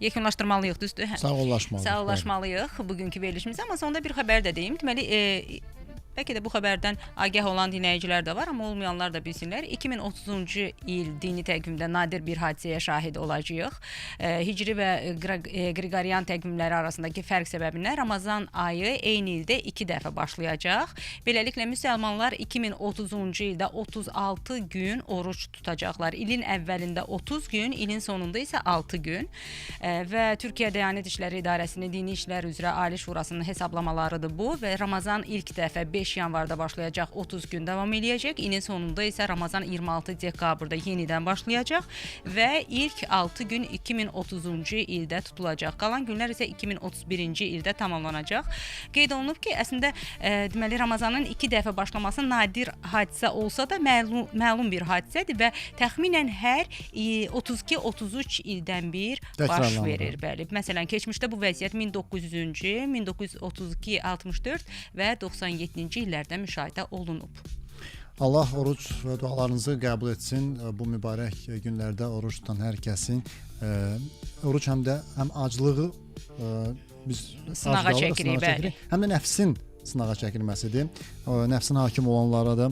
yekunlaşdırmalıyıq, düzdür? Sağollaşmalıyıq. Sağollaşmalıyıq bugünkü verilişimizdə, amma sonda bir xəbər də deyim. Deməli, bəlkə də bu xəbərdən agah olan dinləyicilər də var, amma olmayanlar da bilsinlər. 2030-cu il dini təqvimdə nadir bir hadisəyə şahid olacağıq. Hicri və Qriqoryan təqvimləri arasındakı fərq səbəbindən Ramazan ayı eyni ildə 2 dəfə başlayacaq. Beləliklə müsəlmanlar 2030-cu ildə 36 gün oruç tutacaqlar. İlin əvvəlində 30 gün, ilin sonunda isə 6 gün. Və Türkiyə Diyanət İşləri İdarəsinin Dini İşlər üzrə Ali Şurasının hesablamalarıdır bu və Ramazan ilk dəfə 5 yanvarda başlayacaq, 30 gün davam eləyəcək. İlin sonunda isə Ramazan 26 dekabrda yenidən başlayacaq və ilk 6 gün 2030-cu ildə tutulacaq. Qalan günlər isə 2031-ci ildə tamamlanacaq. Qeyd olunub ki, əslində deməli Ramazanın 2 dəfə başlaması nadir hadisə olsa da məlum bir hadisədir və təxminən hər 32-33 ildən bir baş verir. Bəli. Məsələn, keçmişdə bu vəziyyət 1900-cü, 1932, 64 və 97-ci illərdə müşahidə olunub. Allah oruç və dualarınızı qəbul etsin. Bu mübarək günlərdə oruç tutan hər kəsin oruç həm aclığı biz sınağa çəkirik, həm də nəfsin sınağa çəkilməsidir. Nəfsin hakim olanlara da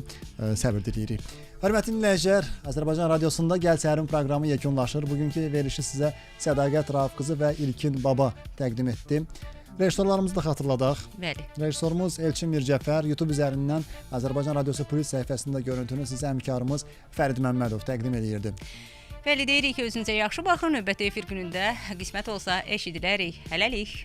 səbir diləyirik. Hörmətli dinləyicilər, Azərbaycan Radiosunda Gəl Səhərin proqramı yekunlaşır. Bugünkü verilişi sizə Sədaqət Rauf qızı və İlkin Baba təqdim etdi. Rejissorlarımızı da xatırladaq. Bəli. Rejissorumuz Elçin Mircəfər YouTube üzərindən Azərbaycan Radiosu Plus səhifəsində görüntünü sizə həmkarımız Fərid Məmmədov təqdim edirdi. Bəli, deyirik ki, özünüzə yaxşı baxın. Növbəti efir günündə qismət olsa eşidilərik. Hələlik.